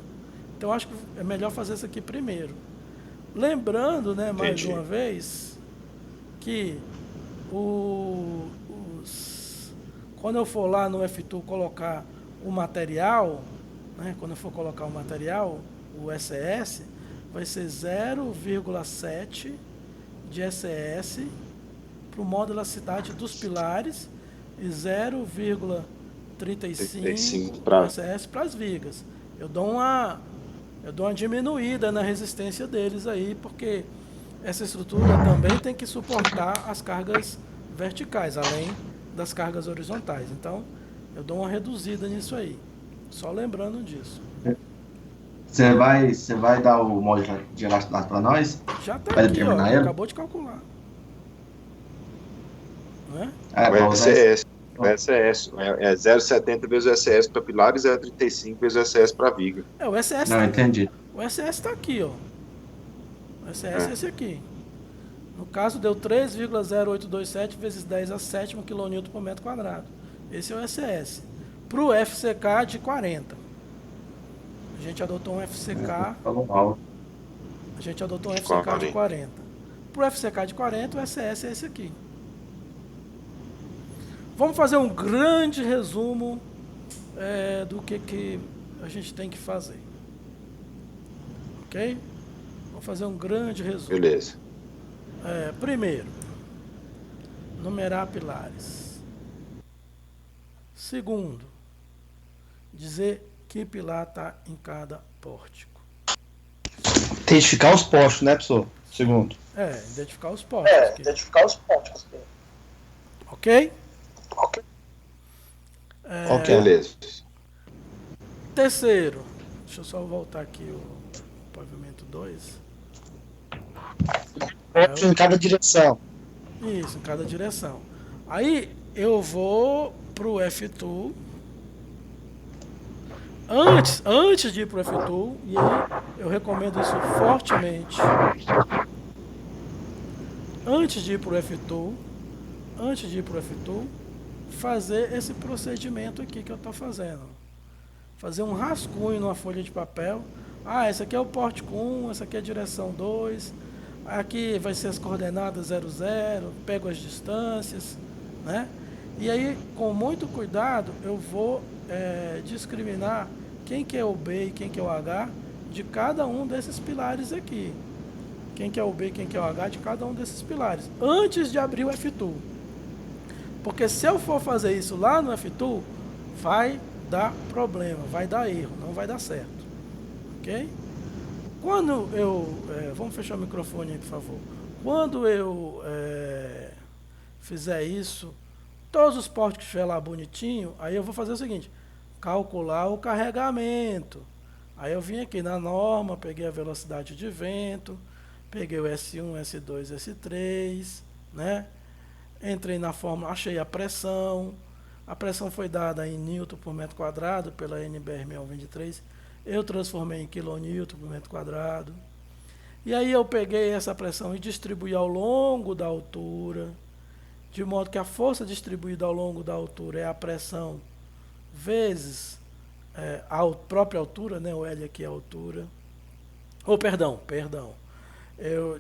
Então acho que é melhor fazer isso aqui primeiro. Lembrando, né, mais uma vez, que quando eu for lá no F2 colocar o material, né, quando eu for colocar o material, o SS, vai ser 0,7 de SS para o modo elasticidade dos pilares e 0,3 35 do para SS para as vigas. Eu dou uma diminuída na resistência deles aí, porque essa estrutura também tem que suportar as cargas verticais, além das cargas horizontais. Então, eu dou uma reduzida nisso aí. Só lembrando disso. Você vai dar o molde de elasticidade para nós? Já está Vai aqui, ó. determinar ele? Acabou de calcular. Né? O SS. O SS é 0,70 vezes o SS para pilares e 0,35 vezes o SS para viga. O SS Não, entendi. O SS está aqui, ó. O SS é esse aqui. No caso, deu 3,0827 vezes 10 a 7º kN por metro quadrado. Esse é o SS. Para o FCK de 40. A gente adotou um FCK. Falou mal. A gente adotou um FCK de 40. Para o FCK de 40, o SS é esse aqui. Vamos fazer um grande resumo do que a gente tem que fazer. Ok? Vamos fazer um grande resumo. Beleza. Primeiro, numerar pilares. Segundo, dizer que pilar está em cada pórtico. Identificar os postos, né, professor? Segundo. Identificar os pórticos. Identificar os postos. Ok? Ok. Beleza. Terceiro, deixa eu só voltar aqui o pavimento 2. Postos em cada direção. Isso, em cada direção. Aí eu vou pro F2. Antes de ir pro F2, e aí eu recomendo isso fortemente. Antes de ir pro F2, fazer esse procedimento aqui que eu estou fazendo. Fazer um rascunho numa folha de papel. Esse aqui é o pórtico 1, essa aqui é a direção 2. Aqui vai ser as coordenadas 00, pego as distâncias, né? E aí, com muito cuidado, eu vou discriminar quem que é o B e quem que é o H de cada um desses pilares aqui. Quem que é o B e quem que é o H de cada um desses pilares, antes de abrir o F2. Porque se eu for fazer isso lá no F2, vai dar problema, vai dar erro, não vai dar certo. Ok? Quando eu... vamos fechar o microfone aí, por favor. Quando eu fizer isso, todos os pórticos estiver lá bonitinho, aí eu vou fazer o seguinte, calcular o carregamento. Aí eu vim aqui na norma, peguei a velocidade de vento, peguei o S1, S2, S3, né? Entrei na fórmula, achei a pressão. A pressão foi dada em Newton por metro quadrado pela NBR 6123. Eu transformei em quilonewton por metro quadrado. E aí eu peguei essa pressão e distribuí ao longo da altura, de modo que a força distribuída ao longo da altura é a pressão vezes a própria altura, né? O L aqui é a altura. Perdão. Eu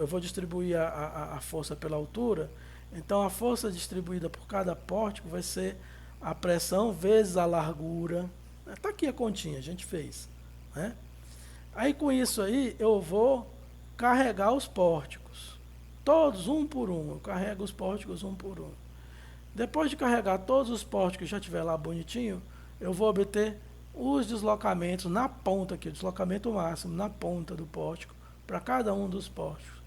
vou distribuir a força pela altura. Então a força distribuída por cada pórtico vai ser a pressão vezes a largura. Está aqui a continha, a gente fez, né? Aí com isso aí eu vou carregar os pórticos, todos um por um. Eu carrego os pórticos um por um. Depois de carregar todos os pórticos que já estiver lá bonitinho, eu vou obter os deslocamentos na ponta aqui, o deslocamento máximo na ponta do pórtico para cada um dos pórticos.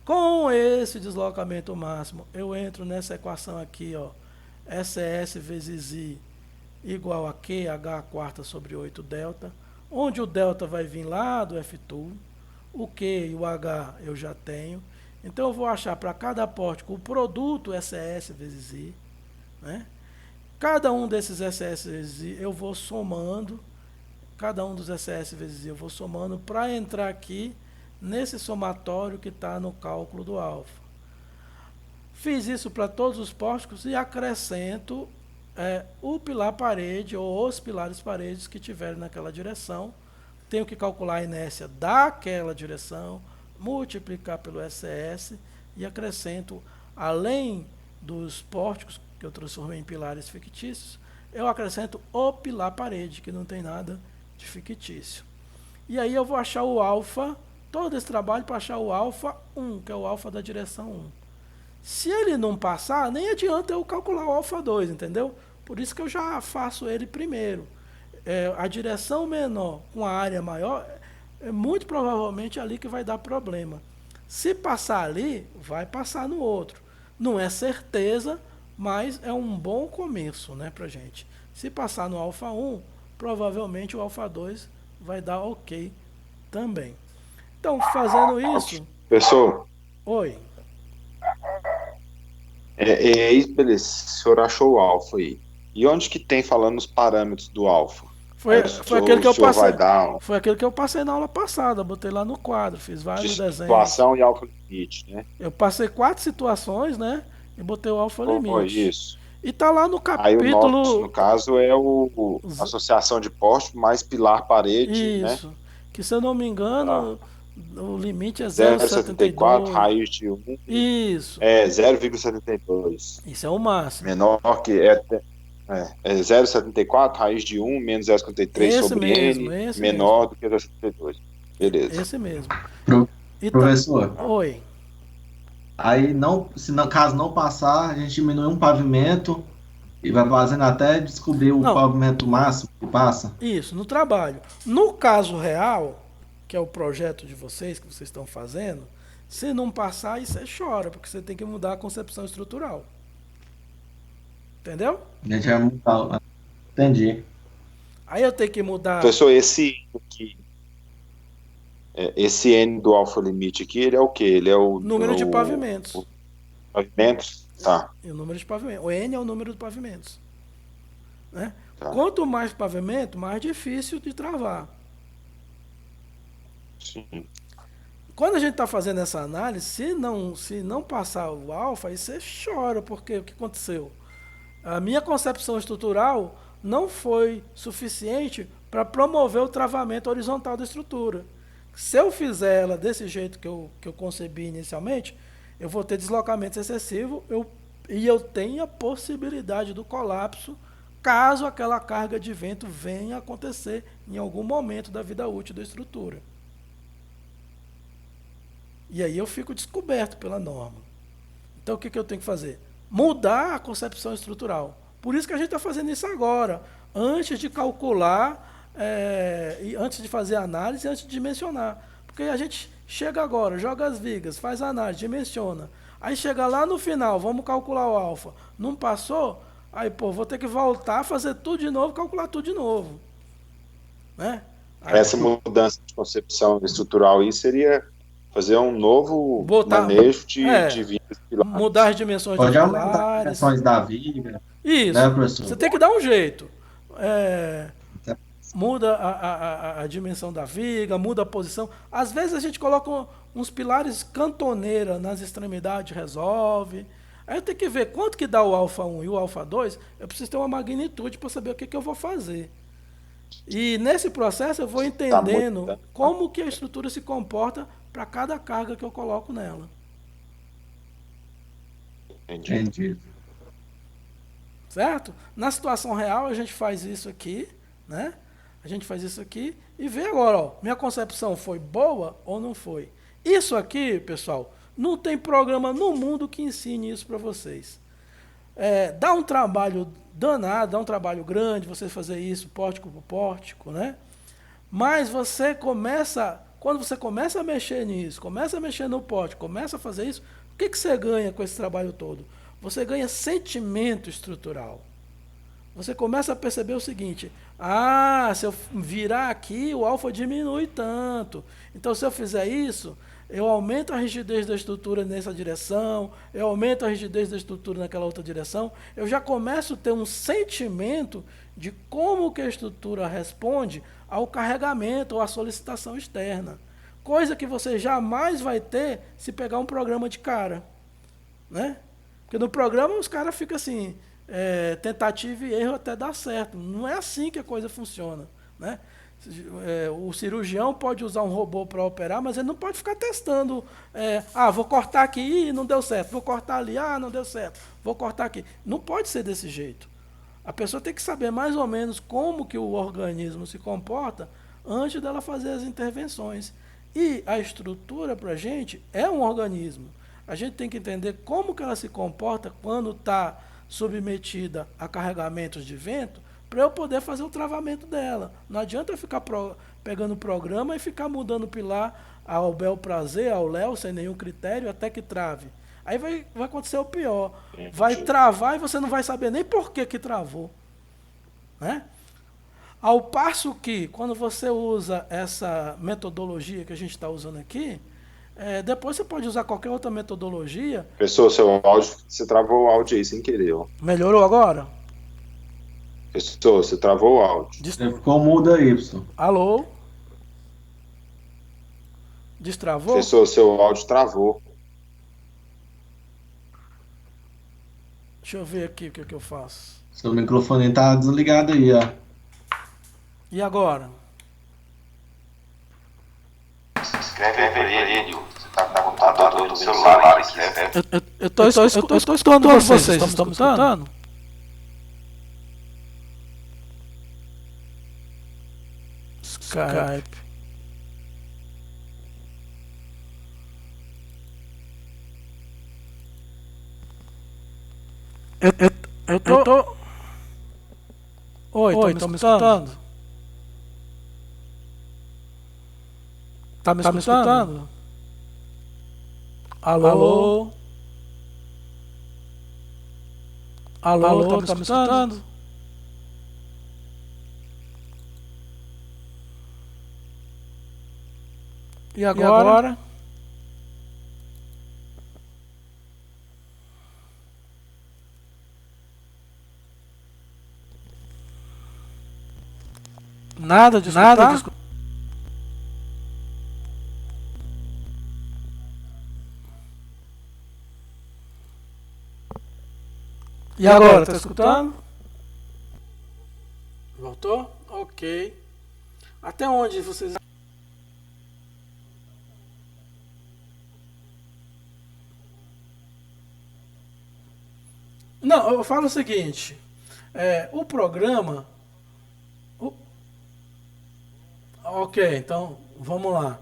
Com esse deslocamento máximo, eu entro nessa equação aqui, ó, SS vezes I igual a QH quarta sobre 8 delta, onde o delta vai vir lá do F2, o Q e o H eu já tenho. Então eu vou achar para cada pórtico o produto SS vezes I, né? Cada um desses SS vezes I eu vou somando, cada um dos SS vezes I eu vou somando para entrar aqui nesse somatório que está no cálculo do alfa. Fiz isso para todos os pórticos e acrescento o pilar parede ou os pilares paredes que tiverem naquela direção. Tenho que calcular a inércia daquela direção, multiplicar pelo SS e acrescento, além dos pórticos que eu transformei em pilares fictícios, eu acrescento o pilar parede, que não tem nada de fictício. E aí eu vou achar o alfa, todo esse trabalho para achar o alfa 1, que é o alfa da direção 1. Se ele não passar, nem adianta eu calcular o alfa 2, entendeu? Por isso que eu já faço ele primeiro. A direção menor com a área maior, é muito provavelmente ali que vai dar problema. Se passar ali, vai passar no outro. Não é certeza, mas é um bom começo, né, pra gente. Se passar no alfa 1, provavelmente o alfa 2 vai dar ok também. Então, fazendo isso... Professor, Oi. Beleza, o senhor achou o alfa aí. E onde que tem falando os parâmetros do alfa? Foi aquele que eu passei. Vai dar Foi aquele que eu passei na aula passada, botei lá no quadro, fiz vários desenhos. Situação e alfa limite, né? Eu passei 4 situações, né? E botei o alfa limite. Foi isso. E tá lá no Aí capítulo. o nosso, no caso, é associação de poste mais pilar parede, né? Isso. Que se eu não me engano, o limite é 0,74, 0,72. raiz de 1. Isso. 0,72. Isso é o máximo. Menor que é 0,74, raiz de 1, menos 0,53 sobre N, menor do que 0,72. Beleza. Esse mesmo. Professor. Oi. Aí, caso não passar, a gente diminui um pavimento e vai fazendo até descobrir o pavimento máximo que passa. Isso, no trabalho. No caso real, que é o projeto de vocês, que vocês estão fazendo, se não passar, aí você chora, porque você tem que mudar a concepção estrutural. Entendeu? A gente vai mudar. Entendi. Aí eu tenho que mudar... Professor, esse N do alfa limite aqui, ele é o quê? Ele é o... número de pavimentos. Pavimentos? Tá. E o número de pavimentos. O N é o número de pavimentos. Né? Tá. Quanto mais pavimento, mais difícil de travar. Sim. Quando a gente está fazendo essa análise, se não passar o alfa, aí você chora, porque o que aconteceu? A minha concepção estrutural não foi suficiente para promover o travamento horizontal da estrutura. Se eu fizer ela desse jeito que eu concebi inicialmente, eu vou ter deslocamento excessivo e eu tenho a possibilidade do colapso caso aquela carga de vento venha acontecer em algum momento da vida útil da estrutura. E aí eu fico descoberto pela norma. Então o que eu tenho que fazer? Mudar a concepção estrutural. Por isso que a gente está fazendo isso agora, antes de calcular, antes de fazer a análise, antes de dimensionar. Porque a gente chega agora, joga as vigas, faz a análise, dimensiona. Aí chega lá no final, vamos calcular o alfa. Não passou? Aí, vou ter que voltar, fazer tudo de novo, calcular tudo de novo. Né? Aí, essa mudança de concepção estrutural aí seria fazer um novo manejo de vigas pilares. Mudar as dimensões dos pilares. Pode aumentar as dimensões da viga. Isso. Né, professor? Você tem que dar um jeito. Muda a dimensão da viga, muda a posição. Às vezes a gente coloca uns pilares cantoneira nas extremidades, resolve. Aí eu tenho que ver quanto que dá o alfa 1 e o alfa 2, eu preciso ter uma magnitude para saber o que eu vou fazer. E nesse processo eu vou entendendo como que a estrutura se comporta para cada carga que eu coloco nela. Entendi. Certo? Na situação real a gente faz isso aqui, né? A gente faz isso aqui e vê agora, minha concepção foi boa ou não foi? Isso aqui, pessoal, não tem programa no mundo que ensine isso para vocês. Dá um trabalho danado, dá um trabalho grande você fazer isso pórtico por pórtico, né? Mas quando você começa a mexer nisso, começa a mexer no pórtico, começa a fazer isso, o que você ganha com esse trabalho todo? Você ganha sentimento estrutural. Você começa a perceber o seguinte, se eu virar aqui, o alfa diminui tanto. Então, se eu fizer isso, eu aumento a rigidez da estrutura nessa direção, eu aumento a rigidez da estrutura naquela outra direção, eu já começo a ter um sentimento de como que a estrutura responde ao carregamento ou à solicitação externa. Coisa que você jamais vai ter se pegar um programa de cara. Né? Porque no programa os caras ficam assim, tentativa e erro até dar certo. Não é assim que a coisa funciona. Né? O cirurgião pode usar um robô para operar, mas ele não pode ficar testando. Vou cortar aqui e não deu certo. Vou cortar ali, não deu certo. Vou cortar aqui. Não pode ser desse jeito. A pessoa tem que saber mais ou menos como que o organismo se comporta antes dela fazer as intervenções. E a estrutura, para a gente, é um organismo. A gente tem que entender como que ela se comporta quando está submetida a carregamentos de vento para eu poder fazer o travamento dela. Não adianta eu ficar pegando o programa e ficar mudando o pilar ao bel prazer, ao léu, sem nenhum critério, até que trave. Aí vai acontecer o pior. Vai travar e você não vai saber nem por que travou. Né? Ao passo que, quando você usa essa metodologia que a gente está usando aqui, depois você pode usar qualquer outra metodologia. Pessoal, seu áudio, você travou o áudio aí sem querer. Ó. Melhorou agora? Pessoal, você travou o áudio. Ficou mudo aí, Y. Alô? Destravou? Pessoal, seu áudio travou. Deixa eu ver aqui o que eu faço. Seu microfone tá desligado aí, ó. E agora? Escreve aí, Nil. Você tá com o computador do celular, escreve. Eu tô escutando vocês. Estão me escutando? Skype. Eu tô... Oi, estão me escutando? Tá me escutando? Alô? Alô, tá me escutando? E agora? Nada de escutar? E agora, tá escutando? Voltou? Ok. Até onde vocês... Não, eu falo o seguinte. O programa... Ok, então, vamos lá.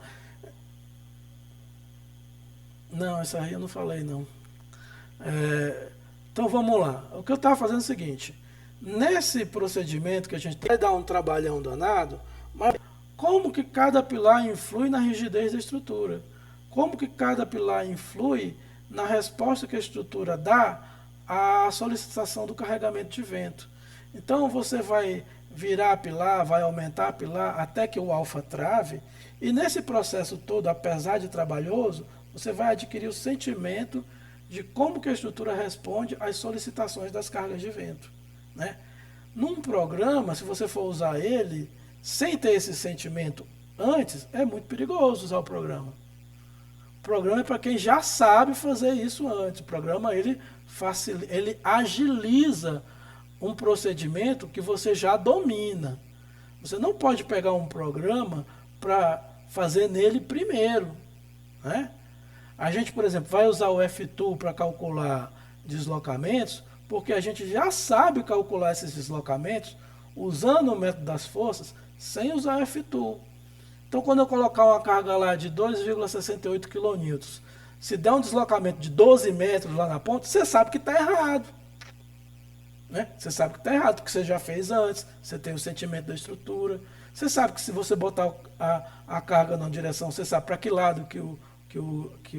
Não, essa aí eu não falei, não. Então, vamos lá. O que eu estava fazendo é o seguinte. Nesse procedimento que a gente vai dar um trabalhão danado, mas como que cada pilar influi na rigidez da estrutura? Como que cada pilar influi na resposta que a estrutura dá à solicitação do carregamento de vento? Então, você vai virar a pilar, vai aumentar a pilar até que o alfa trave, e nesse processo todo, apesar de trabalhoso, você vai adquirir o sentimento de como que a estrutura responde às solicitações das cargas de vento. Né? Num programa, se você for usar ele sem ter esse sentimento antes, é muito perigoso usar o programa. O programa é para quem já sabe fazer isso antes. O programa ele agiliza um procedimento que você já domina. Você não pode pegar um programa para fazer nele primeiro. Né? A gente, por exemplo, vai usar o F-Tool para calcular deslocamentos, porque a gente já sabe calcular esses deslocamentos usando o método das forças sem usar F-Tool. Então, quando eu colocar uma carga lá de 2,68 kN, se der um deslocamento de 12 metros lá na ponta, você sabe que está errado. Né? Você sabe que está errado, porque você já fez antes, você tem o sentimento da estrutura, você sabe que se você botar a carga na direção, você sabe para que lado que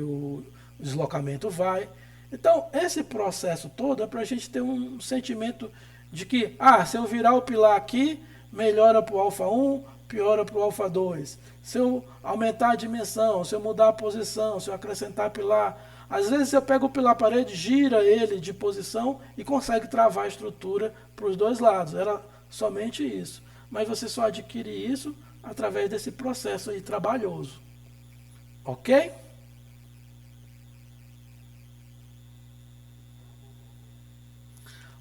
o deslocamento vai. Então, esse processo todo é para a gente ter um sentimento de que, se eu virar o pilar aqui, melhora para o alfa 1, piora para o alfa 2. Se eu aumentar a dimensão, se eu mudar a posição, se eu acrescentar pilar, às vezes eu pego o pilar parede, gira ele de posição e consegue travar a estrutura para os dois lados. Era somente isso. Mas você só adquire isso através desse processo aí trabalhoso. Ok?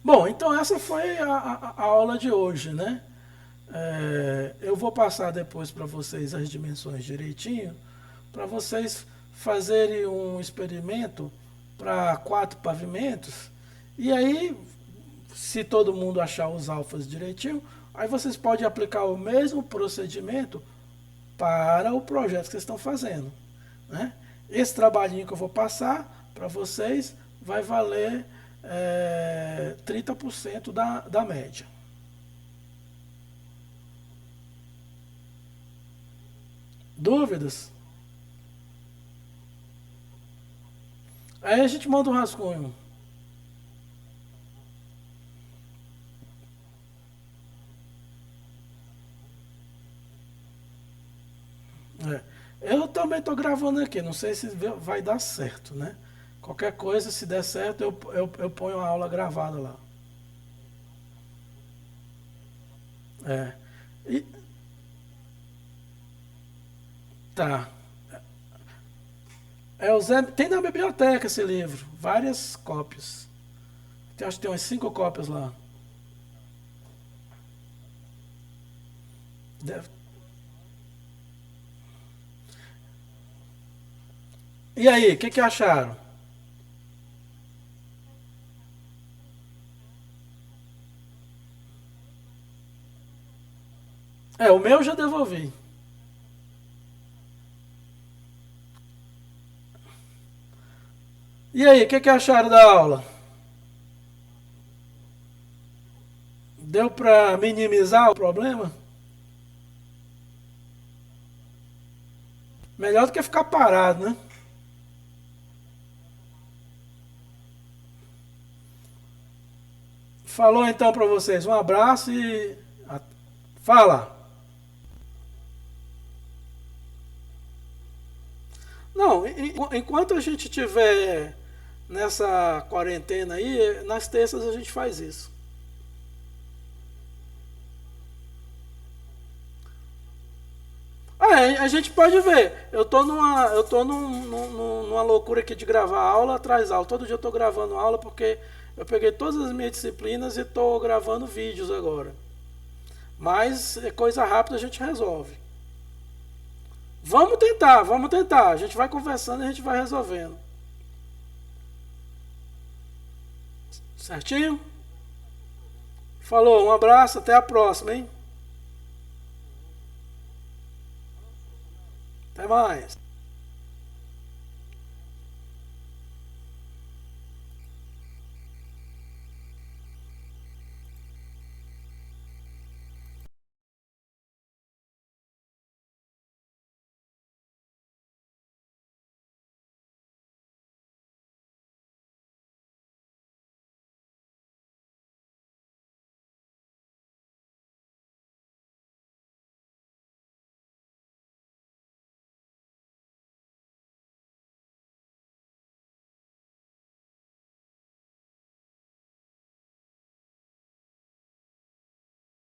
Bom, então essa foi a aula de hoje, né? Eu vou passar depois para vocês as dimensões direitinho, para vocês fazerem um experimento para 4 pavimentos, e aí, se todo mundo achar os alfas direitinho, aí vocês podem aplicar o mesmo procedimento para o projeto que vocês estão fazendo. Né? Esse trabalhinho que eu vou passar para vocês vai valer 30% da média. Dúvidas? Aí a gente manda um rascunho. Eu também estou gravando aqui, não sei se vai dar certo, né? Qualquer coisa, se der certo, eu ponho a aula gravada lá. É. E, tá. Tem na biblioteca esse livro, várias cópias. Acho que tem umas 5 cópias lá. Deve. E aí, o que acharam? O meu eu já devolvi. E aí, o que acharam da aula? Deu para minimizar o problema? Melhor do que ficar parado, né? Falou então para vocês. Um abraço e. Fala! Não, enquanto a gente tiver nessa quarentena aí, nas terças a gente faz isso. A gente pode ver. Eu tô numa loucura aqui de gravar aula atrás aula. Todo dia eu tô gravando aula porque eu peguei todas as minhas disciplinas e tô gravando vídeos agora. Mas é coisa rápida, a gente resolve. Vamos tentar, vamos tentar. A gente vai conversando e a gente vai resolvendo. Certinho? Falou, um abraço, até a próxima, hein? Até mais.